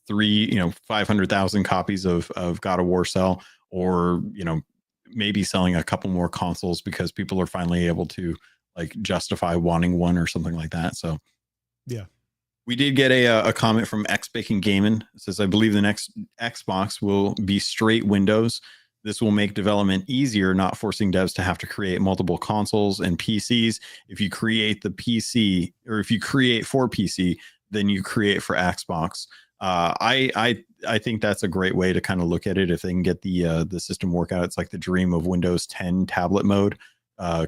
500,000 copies of God of War sell, or maybe selling a couple more consoles because people are finally able to like justify wanting one or something like that. So yeah. We did get a comment from XBacon Gaming. It says, I believe the next Xbox will be straight Windows. This will make development easier, not forcing devs to have to create multiple consoles and PCs. If you create the PC, or if you create for PC, then you create for Xbox. I think that's a great way to kind of look at it. If they can get the system work out, it's like the dream of Windows 10 tablet mode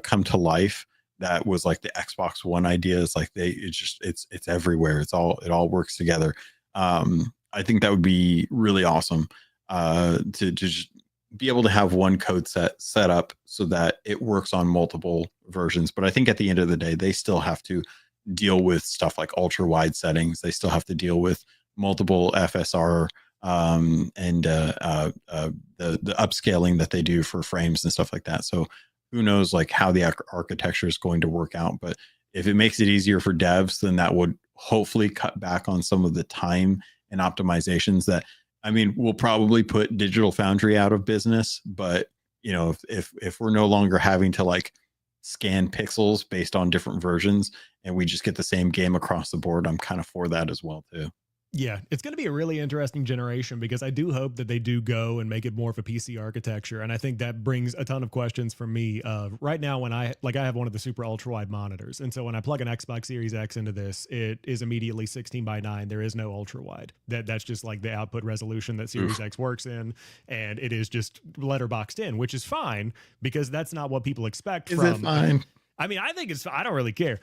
come to life. That was like the Xbox One idea. It's like it's everywhere. It all works together. I think that would be really awesome to just be able to have one code set up so that it works on multiple versions. But I think at the end of the day, they still have to deal with stuff like ultra wide settings. They still have to deal with multiple FSR and the upscaling that they do for frames and stuff like that. So who knows like how the architecture is going to work out. But if it makes it easier for devs, then that would hopefully cut back on some of the time and optimizations that, I mean, we'll probably put Digital Foundry out of business. But if we're no longer having to like scan pixels based on different versions and we just get the same game across the board, I'm kind of for that as well too. Yeah, it's going to be a really interesting generation because I do hope that they do go and make it more of a PC architecture. And I think that brings a ton of questions for me. Right now, when I have one of the super ultra wide monitors. And so when I plug an Xbox Series X into this, it is immediately 16:9. There is no ultra wide. That's just like the output resolution that Series X works in. And it is just letterboxed in, which is fine because that's not what people expect from. Is it fine? I mean, I think I don't really care.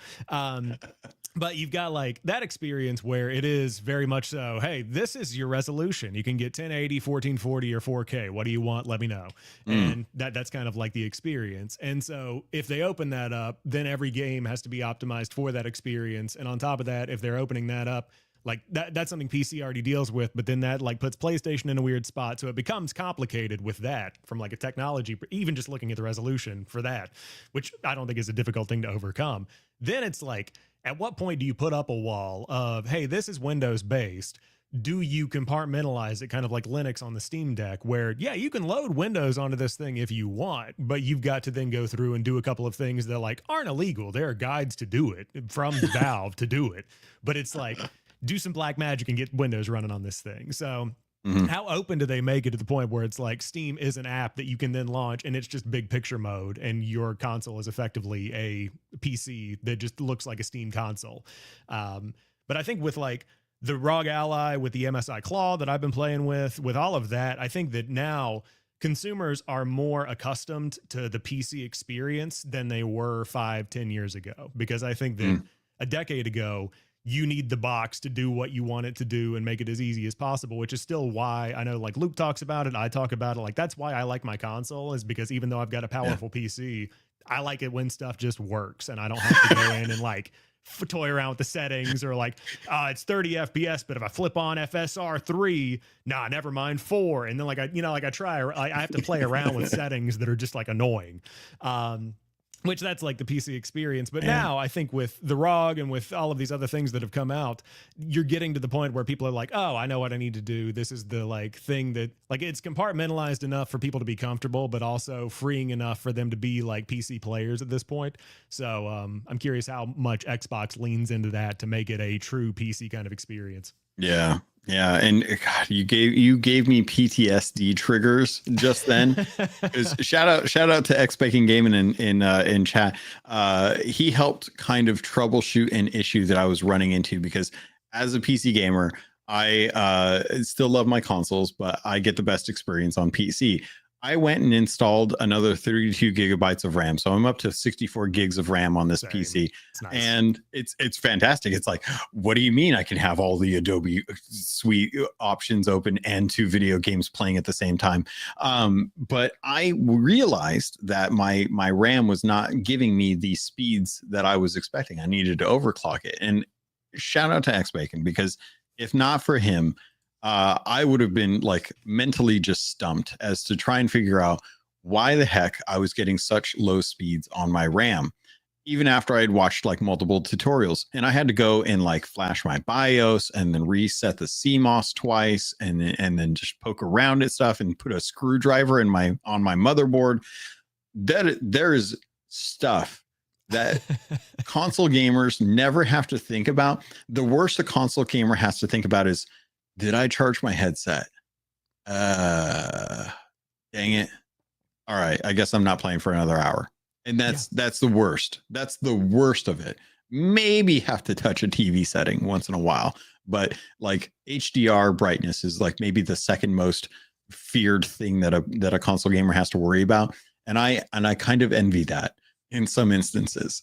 But you've got like that experience where it is very much so, hey, this is your resolution. You can get 1080, 1440 or 4K. What do you want? Let me know. And that's kind of like the experience. And so if they open that up, then every game has to be optimized for that experience. And on top of that, if they're opening that up, like that's something PC already deals with, but then that like puts PlayStation in a weird spot. So it becomes complicated with that from like a technology, even just looking at the resolution for that, which I don't think is a difficult thing to overcome. Then it's like, at what point do you put up a wall of, hey, this is Windows based? Do you compartmentalize it kind of like Linux on the Steam Deck where, yeah, you can load Windows onto this thing if you want, but you've got to then go through and do a couple of things that like aren't illegal. There are guides to do it from Valve to do it, but it's like, do some black magic and get Windows running on this thing. So how open do they make it to the point where it's like Steam is an app that you can then launch and it's just big picture mode and your console is effectively a PC that just looks like a Steam console. But I think with like the ROG Ally, with the MSI Claw that I've been playing with all of that, I think that now consumers are more accustomed to the PC experience than they were 5-10 years ago. Because I think that a decade ago, you need the box to do what you want it to do and make it as easy as possible, which is still why I know like Luke talks about it. I talk about it. Like that's why I like my console, is because even though I've got a powerful PC, I like it when stuff just works and I don't have to go in and like toy around with the settings or like, it's 30 FPS, but if I flip on FSR 3, nah, never mind 4. And then like, I have to play around with settings that are just like annoying. Which that's like the PC experience. But now I think with the ROG and with all of these other things that have come out, you're getting to the point where people are like, oh, I know what I need to do. This is the like thing that like it's compartmentalized enough for people to be comfortable, but also freeing enough for them to be like PC players at this point. So I'm curious how much Xbox leans into that to make it a true PC kind of experience. Yeah. Yeah, and God, you gave me PTSD triggers just then. shout out to XBacon Gaming in chat. He helped kind of troubleshoot an issue that I was running into, because as a PC gamer, I still love my consoles, but I get the best experience on PC. I went and installed another 32 gigabytes of RAM. So I'm up to 64 gigs of RAM on this PC. Nice. And it's fantastic. It's like, what do you mean I can have all the Adobe suite options open and 2 video games playing at the same time? But I realized that my RAM was not giving me the speeds that I was expecting. I needed to overclock it. And shout out to XBacon, because if not for him, I would have been like mentally just stumped as to try and figure out why the heck I was getting such low speeds on my RAM. even after I'd watched like multiple tutorials, and I had to go and like flash my BIOS and then reset the CMOS twice, and then just poke around at stuff and put a screwdriver on my motherboard. That there is stuff that console gamers never have to think about. The worst a console gamer has to think about is, did I charge my headset? Dang it. All right, I guess I'm not playing for another hour. And that's the worst. That's the worst of it. Maybe have to touch a TV setting once in a while, but like HDR brightness is like maybe the second most feared thing that a console gamer has to worry about. And I kind of envy that in some instances.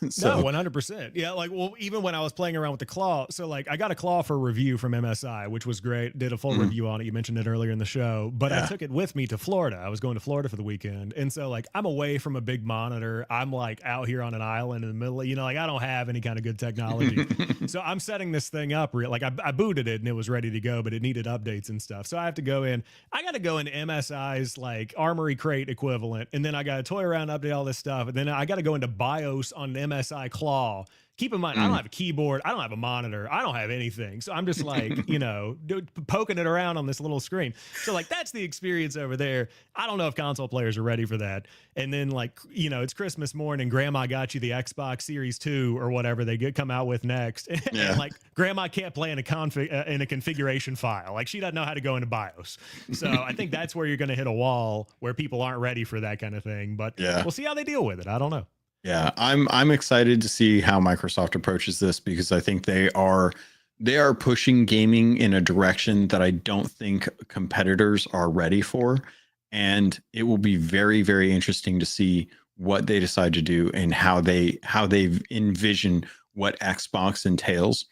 So no, 100%. Yeah. Like, well, even when I was playing around with the claw, so like I got a claw for review from MSI, which was great. Did a full review on it. You mentioned it earlier in the show, but I took it with me to Florida. I was going to Florida for the weekend. And so like, I'm away from a big monitor. I'm like out here on an island in the middle of, like I don't have any kind of good technology. So I'm setting this thing up like I booted it and it was ready to go, but it needed updates and stuff. So I have to go in, I got to go into MSI's like Armory Crate equivalent. And then I got to toy around, update all this stuff. And then I got to go into BIOS on an MSI claw. Keep in mind, I don't have a keyboard. I don't have a monitor. I don't have anything. So I'm just like, poking it around on this little screen. So like, that's the experience over there. I don't know if console players are ready for that. And then like, it's Christmas morning. Grandma got you the Xbox Series 2 or whatever they come out with next. And like grandma can't play in a configuration file. Like she doesn't know how to go into BIOS. So I think that's where you're going to hit a wall where people aren't ready for that kind of thing. But we'll see how they deal with it. I don't know. Yeah, I'm excited to see how Microsoft approaches this, because I think they are pushing gaming in a direction that I don't think competitors are ready for, and it will be very, very interesting to see what they decide to do and how they envision what Xbox entails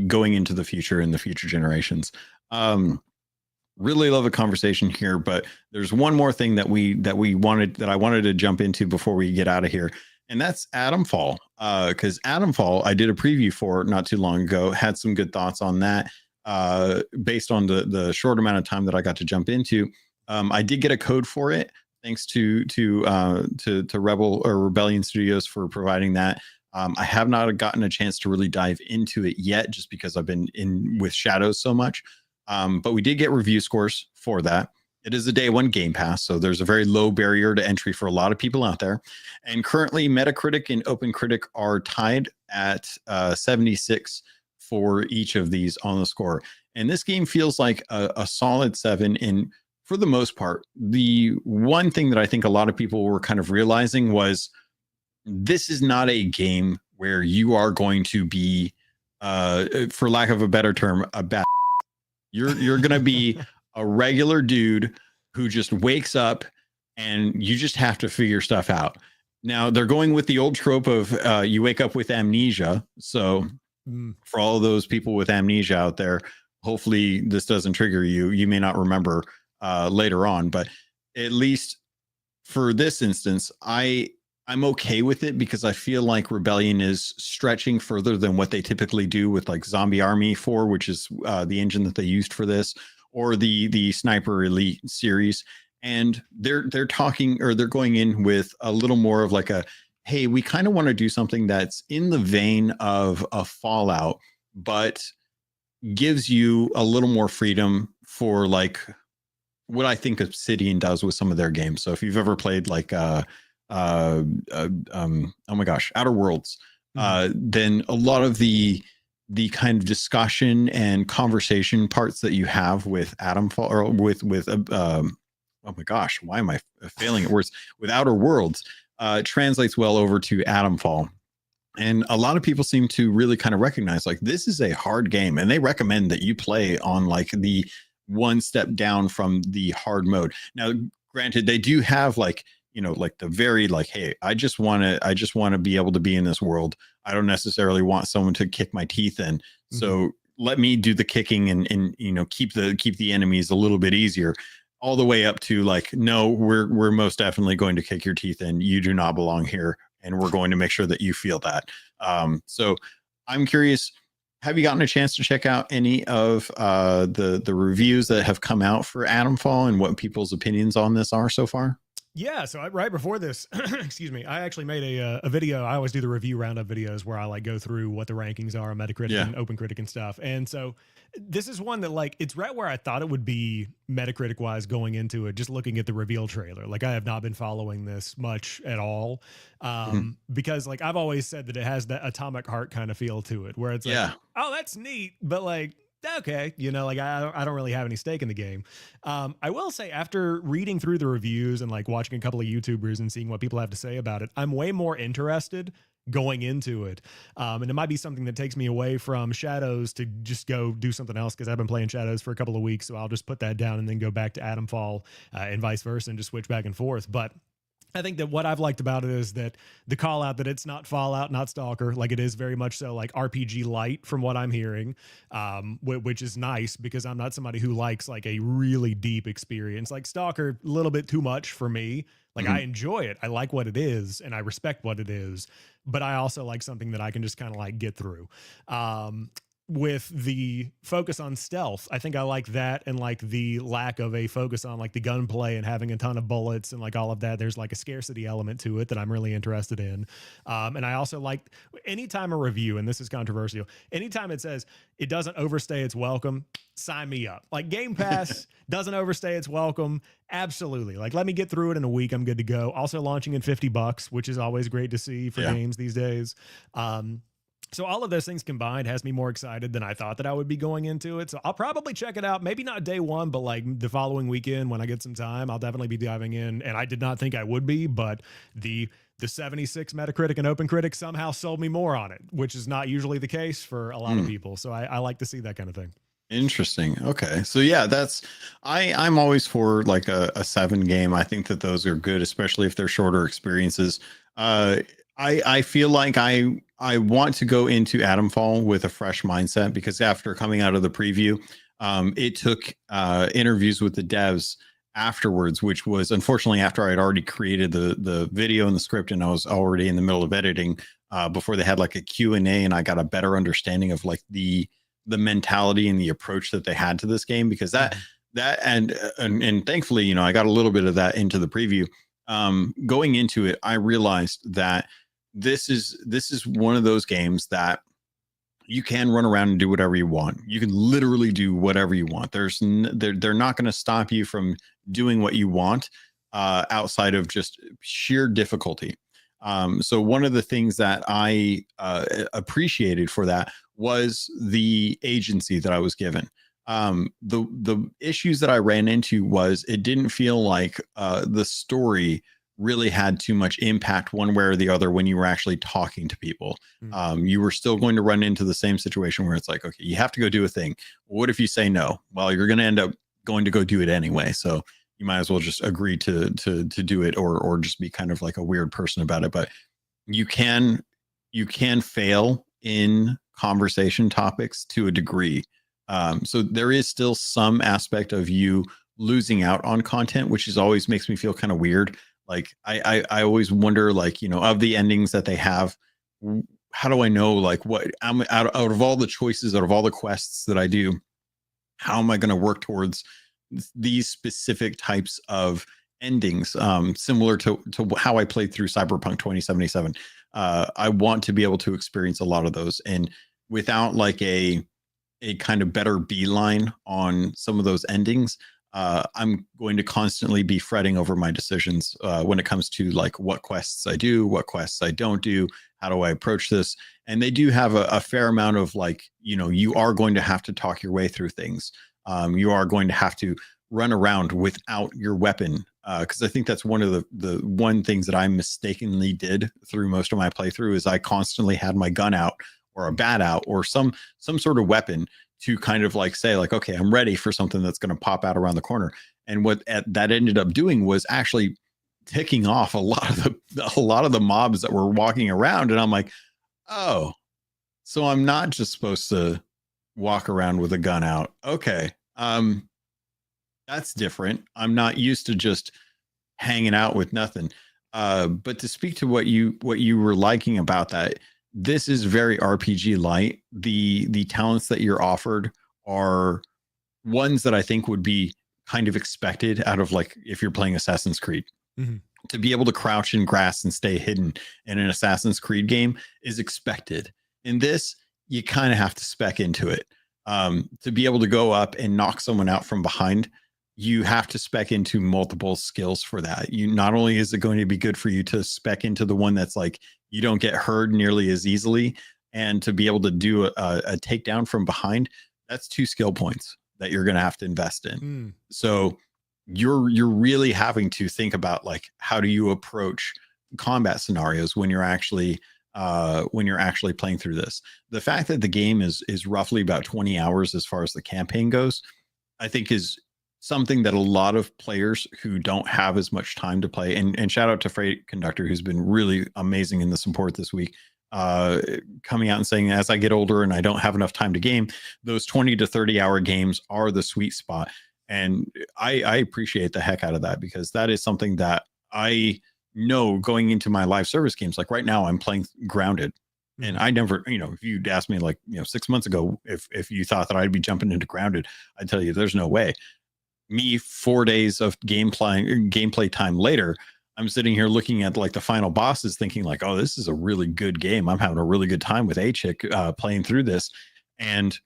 going into the future and the future generations. Really love a conversation here, but there's one more thing that I wanted to jump into before we get out of here. And that's Atomfall, because Atomfall, I did a preview for not too long ago, had some good thoughts on that based on the short amount of time that I got to jump into. I did get a code for it, thanks to Rebellion Studios for providing that. I have not gotten a chance to really dive into it yet, just because I've been in with Shadows so much. But we did get review scores for that. It is a day one Game Pass, so there's a very low barrier to entry for a lot of people out there. And currently, Metacritic and OpenCritic are tied at 76 for each of these on the score. And this game feels like a solid 7. And for the most part, the one thing that I think a lot of people were kind of realizing was, this is not a game where you are going to be, for lack of a better term, a bad. You're going to be a regular dude who just wakes up and you just have to figure stuff out. Now they're going with the old trope of you wake up with amnesia. So for all of those people with amnesia out there, hopefully this doesn't trigger you. You may not remember later on, but at least for this instance, I'm okay with it, because I feel like Rebellion is stretching further than what they typically do with like Zombie Army 4, which is the engine that they used for this, or the Sniper Elite series. And they're talking, or they're going in with a little more of like a, hey, we kind of want to do something that's in the vein of a Fallout, but gives you a little more freedom for like what I think Obsidian does with some of their games. So if you've ever played like oh my gosh, Outer Worlds, then a lot of the kind of discussion and conversation parts that you have with Atomfall, or with oh my gosh, why am I failing at words, with Outer Worlds, translates well over to Atomfall. And a lot of people seem to really kind of recognize, like, this is a hard game, and they recommend that you play on like the one step down from the hard mode. Now, granted, they do have like, like the very like, hey, I just want to be able to be in this world. I don't necessarily want someone to kick my teeth in. So let me do the kicking and keep the enemies a little bit easier, all the way up to like, no, we're most definitely going to kick your teeth in. You do not belong here, and we're going to make sure that you feel that. So I'm curious, have you gotten a chance to check out any of the reviews that have come out for Atomfall and what people's opinions on this are so far? Yeah, so right before this, excuse me, I actually made a video. I always do the review roundup videos where I like go through what the rankings are on Metacritic Yeah. and OpenCritic and stuff. And so this is one that like it's right where I thought it would be Metacritic wise going into it. Just looking at the reveal trailer, like I have not been following this much at all, Mhm. because like I've always said that it has that Atomic Heart kind of feel to it, where it's like, Yeah. oh, that's neat, but like okay, you know, like I don't really have any stake in the game. I will say, after reading through the reviews and like watching a couple of YouTubers and seeing what people have to say about it, I'm way more interested going into it. And it might be something that takes me away from Shadows to just go do something else, because I've been playing Shadows for a couple of weeks. So I'll just put that down and then go back to Atomfall, and vice versa, and just switch back and forth. But I think that what I've liked about it is that the call out that it's not Fallout, not Stalker, like it is very much so like RPG light from what I'm hearing, which is nice because I'm not somebody who likes like a really deep experience. Like Stalker, a little bit too much for me. Like I Mhm. enjoy it, I like what it is, and I respect what it is, but I also like something that I can just kind of like get through. With the focus on stealth, I think I like that, and like the lack of a focus on like the gunplay and having a ton of bullets and like all of that. There's like a scarcity element to it that I'm really interested in. And I also like anytime a review, and this is controversial, anytime it says it doesn't overstay its welcome, sign me up. Like Game Pass doesn't overstay its welcome. Absolutely. Like let me get through it in a week. I'm good to go. Also launching in $50, which is always great to see for Yeah. games these days. So all of those things combined has me more excited than I thought that I would be going into it. So I'll probably check it out. Maybe not day one, but like the following weekend when I get some time, I'll definitely be diving in. And I did not think I would be, but the 76 Metacritic and OpenCritic somehow sold me more on it, which is not usually the case for a lot of Mm. people. So I like to see that kind of thing. Interesting. Okay. So yeah, I'm always for like a 7 game. I think that those are good, especially if they're shorter experiences. Uh I feel like I want to go into Atomfall with a fresh mindset, because after coming out of the preview, it took interviews with the devs afterwards, which was unfortunately after I'd already created the video and the script, and I was already in the middle of editing, before they had like a Q&A, and I got a better understanding of like the mentality and the approach that they had to this game, because that and thankfully, you know, I got a little bit of that into the preview. Going into it, I realized that this is one of those games that you can run around and do whatever you want. You can literally do whatever you want. They're not going to stop you from doing what you want, outside of just sheer difficulty. So one of the things that I appreciated for that was the agency that I was given. The issues that I ran into was it didn't feel like the story really had too much impact one way or the other when you were actually talking to people. You were still going to run into the same situation where it's like, okay, you have to go do a thing. What if you say no? Well, you're going to end up going to go do it anyway. So you might as well just agree to do it, or just be kind of like a weird person about it. But you can fail in conversation topics to a degree. So there is still some aspect of you losing out on content, which is always makes me feel kind of weird. Like I always wonder, like, you know, of the endings that they have, how do I know like what I'm out of all the choices, out of all the quests that I do, how am I going to work towards these specific types of endings, similar to how I played through Cyberpunk 2077. I want to be able to experience a lot of those, and without like a kind of better beeline on some of those endings, I'm going to constantly be fretting over my decisions, when it comes to like what quests I do, what quests I don't do, how do I approach this. And they do have a fair amount of like, you know, you are going to have to talk your way through things. You are going to have to run around without your weapon, because I think that's one of the one things that I mistakenly did through most of my playthrough is I constantly had my gun out or a bat out or some sort of weapon to kind of like say like, okay, I'm ready for something that's going to pop out around the corner. And what that ended up doing was actually ticking off a lot of the mobs that were walking around, and I'm like, oh, so I'm not just supposed to walk around with a gun out. Okay. That's different. I'm not used to just hanging out with nothing. But to speak to what you were liking about that, this is very RPG light. The talents that you're offered are ones that I think would be kind of expected out of like if you're playing Assassin's Creed. Mm-hmm. to be able to crouch in grass and stay hidden in an Assassin's Creed game is expected. In this, you kind of have to spec into it. To be able to go up and knock someone out from behind, you have to spec into multiple skills for that. You not only is it going to be good for you to spec into the one that's like you don't get hurt nearly as easily, and to be able to do a takedown from behind, that's 2 skill points that you're going to have to invest in. So you're really having to think about like how do you approach combat scenarios when you're actually playing through this. The fact that the game is roughly about 20 hours as far as the campaign goes, I think is something that a lot of players who don't have as much time to play, and shout out to Freight Conductor, who's been really amazing in the support this week, coming out and saying, as I get older and I don't have enough time to game, those 20 to 30 hour games are the sweet spot. And I appreciate the heck out of that, because that is something that I know going into my live service games. Like right now I'm playing Grounded, and I never, if you'd asked me like, 6 months ago, if you thought that I'd be jumping into Grounded, I'd tell you there's no way. Me 4 days of gameplay time later, I'm sitting here looking at like the final bosses thinking like, oh, this is a really good game. I'm having a really good time with A-Chick playing through this. And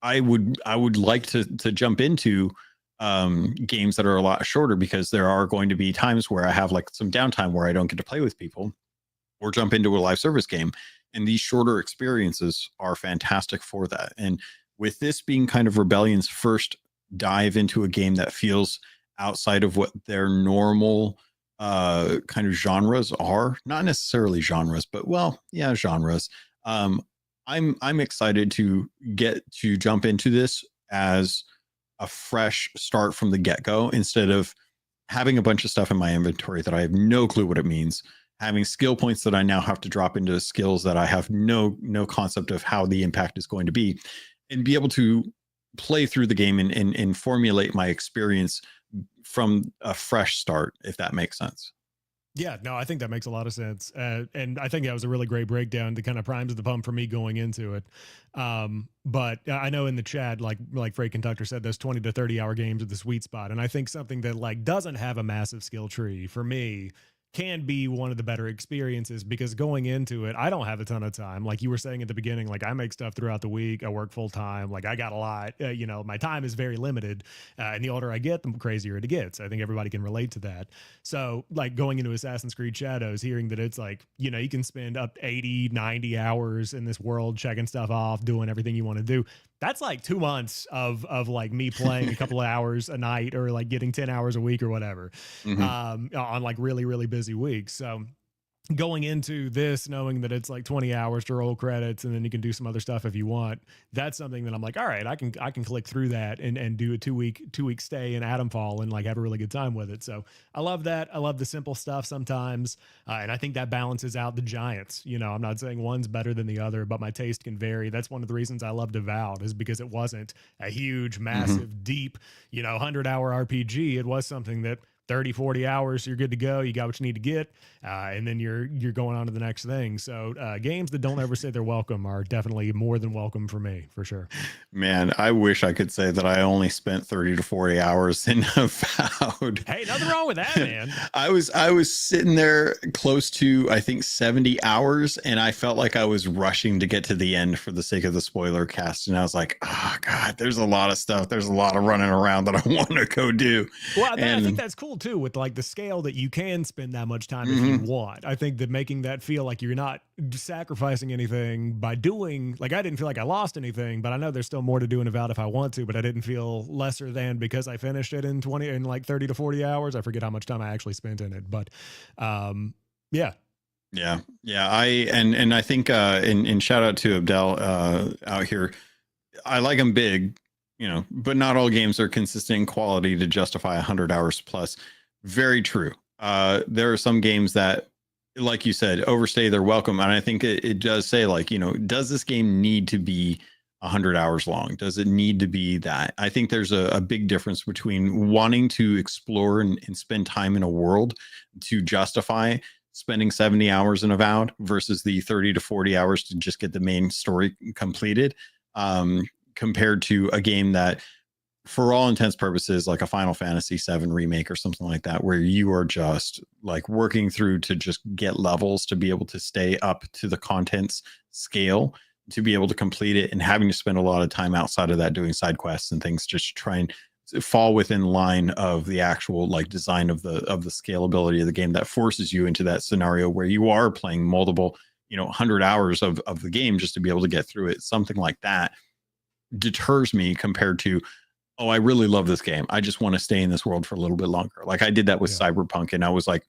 I would like to jump into games that are a lot shorter, because there are going to be times where I have like some downtime where I don't get to play with people, or jump into a live service game. And these shorter experiences are fantastic for that. And with this being kind of Rebellion's first dive into a game that feels outside of what their normal kind of genres are, not necessarily genres, but genres. I'm excited to get to jump into this as a fresh start from the get-go, instead of having a bunch of stuff in my inventory that I have no clue what it means, having skill points that I now have to drop into skills that I have no concept of how the impact is going to be, and be able to play through the game and formulate my experience from a fresh start, if that makes sense. Yeah, no, I think that makes a lot of sense. And I think that was a really great breakdown that kind of primes the pump for me going into it. But I know in the chat, like Freight Conductor said, those 20 to 30 hour games are the sweet spot. And I think something that like doesn't have a massive skill tree for me can be one of the better experiences, because going into it, I don't have a ton of time. Like you were saying at the beginning, like I make stuff throughout the week. I work full time. Like I got a lot, my time is very limited. And the older I get, the crazier it gets. I think everybody can relate to that. So like going into Assassin's Creed Shadows, hearing that it's like, you can spend up 80, 90 hours in this world, checking stuff off, doing everything you want to do. That's like 2 months of like me playing a couple of hours a night, or like getting 10 hours a week or whatever, on like really, really busy weeks. So going into this, knowing that it's like 20 hours to roll credits, and then you can do some other stuff if you want, that's something that I'm like, all right, I can click through that and do a 2 week stay in Adamfall and like have a really good time with it. So I love that. I love the simple stuff sometimes. And I think that balances out the giants. I'm not saying one's better than the other, but my taste can vary. That's one of the reasons I loved Avowed, is because it wasn't a huge, massive, deep, 100-hour RPG. It was something that 30, 40 hours, you're good to go. You got what you need to get. And then you're going on to the next thing. So games that don't ever say they're welcome are definitely more than welcome for me, for sure. Man, I wish I could say that I only spent 30 to 40 hours in Avowed. Hey, nothing wrong with that, man. I was sitting there close to, I think, 70 hours, and I felt like I was rushing to get to the end for the sake of the spoiler cast. And I was like, oh God, there's a lot of stuff. There's a lot of running around that I want to go do. Well, I think that's cool too, with like the scale that you can spend that much time if you want. I think that making that feel like you're not sacrificing anything by doing, like I didn't feel like I lost anything, but I know there's still more to do in Avowed if I want to, but I didn't feel lesser than because I finished it in 30 to 40 hours. I forget how much time I actually spent in it, but yeah. I think and shout out to Abdel out here. I like him big, but not all games are consistent in quality to justify 100 hours plus. Very true. There are some games that, like you said, overstay their welcome. And I think it does say, like, does this game need to be 100 hours long? Does it need to be that? I think there's a big difference between wanting to explore and spend time in a world to justify spending 70 hours in Avowed versus the 30 to 40 hours to just get the main story completed. Compared to a game that for all intents purposes, like a Final Fantasy VII remake or something like that, where you are just like working through to just get levels to be able to stay up to the content's scale, to be able to complete it, and having to spend a lot of time outside of that doing side quests and things just to try and fall within line of the actual like design of the scalability of the game, that forces you into that scenario where you are playing multiple 100 hours of the game just to be able to get through it. Something like that deters me compared to, oh, I really love this game, I just want to stay in this world for a little bit longer. Like I did that with Cyberpunk, and I was like,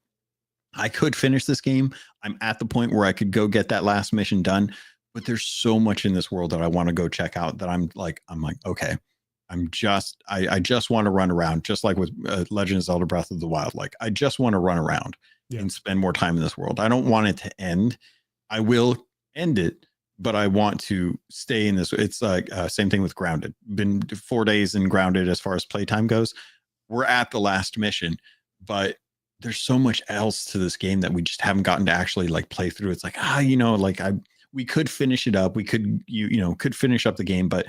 I could finish this game, I'm at the point where I could go get that last mission done, but there's so much in this world that I want to go check out that I'm like, okay, I just want to run around, just like with Legend of Zelda Breath of the Wild. Like I just want to run around and spend more time in this world. I don't want it to end. I will end it, but I want to stay in this. It's like same thing with Grounded. Been 4 days in Grounded as far as playtime goes. We're at the last mission, but there's so much else to this game that we just haven't gotten to actually like play through. It's like, we could finish it up. We could, could finish up the game, but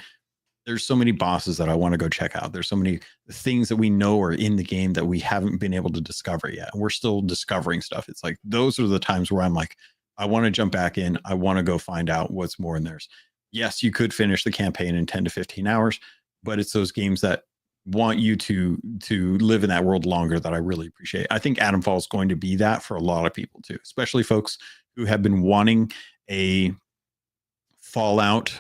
there's so many bosses that I want to go check out. There's so many things that we know are in the game that we haven't been able to discover yet. And we're still discovering stuff. It's like, those are the times where I'm like, I want to jump back in. I want to go find out what's more in there. Yes, you could finish the campaign in 10 to 15 hours, but it's those games that want you to live in that world longer that I really appreciate. I think Adamfall is going to be that for a lot of people too, especially folks who have been wanting a Fallout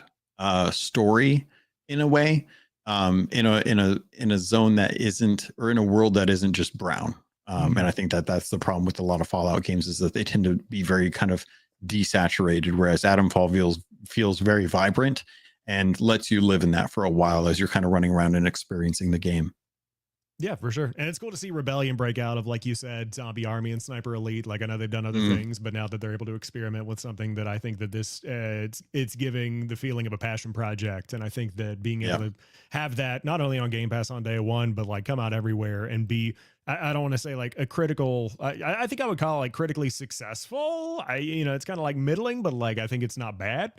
story in a way, in a zone that isn't, or in a world that isn't just brown. And I think that that's the problem with a lot of Fallout games, is that they tend to be very kind of desaturated, whereas Adamfall feels very vibrant and lets you live in that for a while as you're kind of running around and experiencing the game. Yeah, for sure. And it's cool to see Rebellion break out of, like you said, Zombie Army and Sniper Elite. Like I know they've done other things, but now that they're able to experiment with something that I think that this, it's giving the feeling of a passion project. And I think that being able to have that not only on Game Pass on day one, but like come out everywhere and be, I don't want to say like a critical, I think I would call it like critically successful. It's kind of like middling, but like, I think it's not bad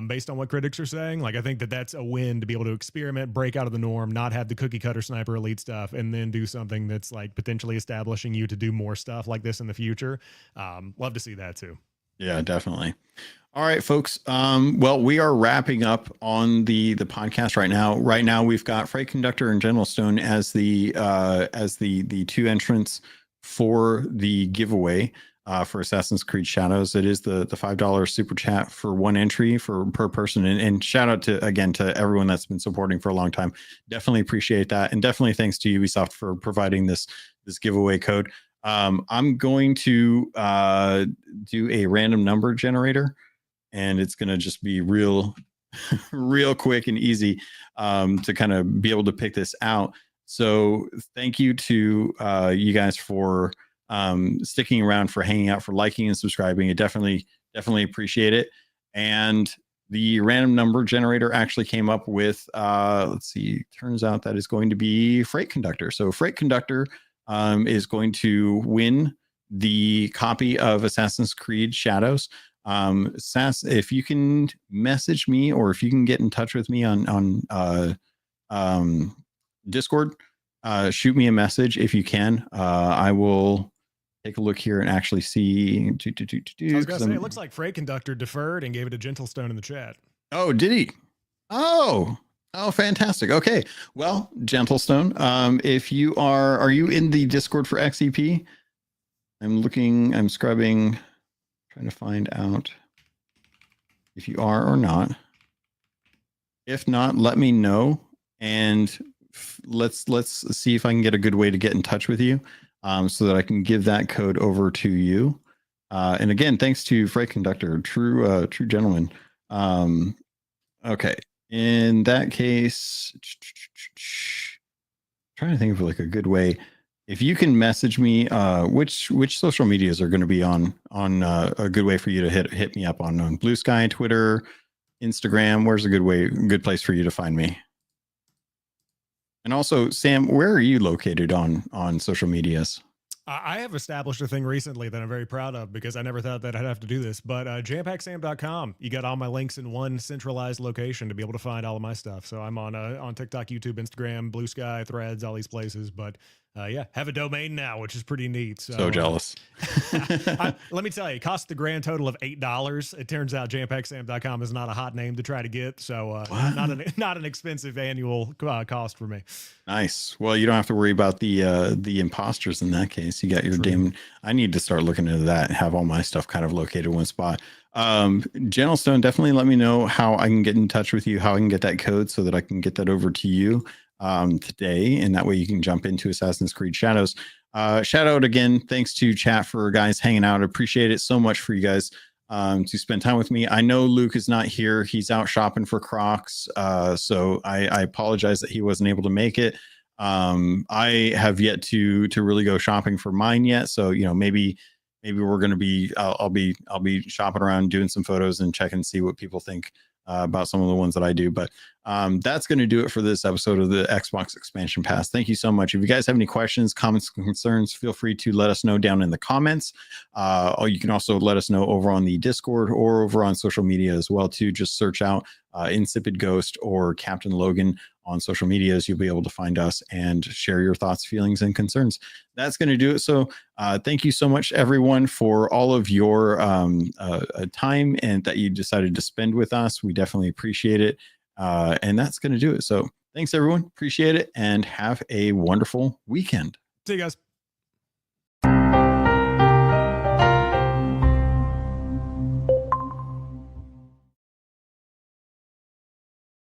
based on what critics are saying. Like, I think that that's a win to be able to experiment, break out of the norm, not have the cookie cutter Sniper Elite stuff, and then do something that's like potentially establishing you to do more stuff like this in the future. Love to see that too. Yeah, definitely. All right, folks. Well, we are wrapping up on the podcast right now. Right now, we've got Freight Conductor and General Stone as the two entrants for the giveaway for Assassin's Creed Shadows. It is the $5 super chat for one entry per person. And shout out to everyone that's been supporting for a long time. Definitely appreciate that, and definitely thanks to Ubisoft for providing this giveaway code. I'm going to do a random number generator, and it's going to just be real quick and easy to kind of be able to pick this out. So thank you to you guys for sticking around, for hanging out, for liking and subscribing. I definitely appreciate it. And the random number generator actually came up with, let's see, turns out that is going to be Freight Conductor. So Freight Conductor is going to win the copy of Assassin's Creed Shadows. Sass, if you can message me, or if you can get in touch with me on Discord, shoot me a message if you can. I will take a look here and actually see. I was gonna say, it looks like Freight Conductor deferred and gave it a gentle stone in the chat. Oh, did he? Oh, fantastic. Okay. Well, Gentlestone, if you are you in the Discord for XEP? I'm scrubbing, trying to find out if you are or not. If not, let me know, and let's see if I can get a good way to get in touch with you, so that I can give that code over to you. And again, thanks to Freight Conductor, true gentleman. Okay. In that case, trying to think of like a good way. If you can message me, which social medias are going to be on a good way for you to hit me up on Blue Sky, Twitter, Instagram. Where's a good place for you to find me? And also, Sam, where are you located on social medias? I have established a thing recently that I'm very proud of because I never thought that I'd have to do this. But jampacksam.com, you got all my links in one centralized location to be able to find all of my stuff. So I'm on TikTok, YouTube, Instagram, Blue Sky, Threads, all these places. But yeah, have a domain now, which is pretty neat. So jealous. Let me tell you, it cost the grand total of $8. It turns out jampacksam.com is not a hot name to try to get. So not an expensive annual cost for me. Nice. Well, you don't have to worry about the imposters in that case. You got your damn. I need to start looking into that and have all my stuff kind of located in one spot. Gentlestone, definitely let me know how I can get in touch with you, how I can get that code so that I can get that over to you today, and that way you can jump into Assassin's Creed Shadows. Shout out again, thanks to chat for guys hanging out. I appreciate it so much for you guys to spend time with me. I know Luke is not here. He's out shopping for Crocs. So I apologize that he wasn't able to make it. I have yet to really go shopping for mine yet. So, you know, maybe we're going to be, I'll be shopping around, doing some photos and check and see what people think about some of the ones that I do. But that's going to do it for this episode of the Xbox Expansion Pass. Thank you so much. If you guys have any questions, comments, concerns, feel free to let us know down in the comments. Or you can also let us know over on the Discord or over on social media as well too. Just search out InsipidGhost or Captain Logan on social medias. You'll be able to find us and share your thoughts, feelings, and concerns. That's going to do it. So thank you so much, everyone, for all of your time and that you decided to spend with us. We definitely appreciate it. And that's going to do it. So thanks, everyone. Appreciate it. And have a wonderful weekend. See you guys.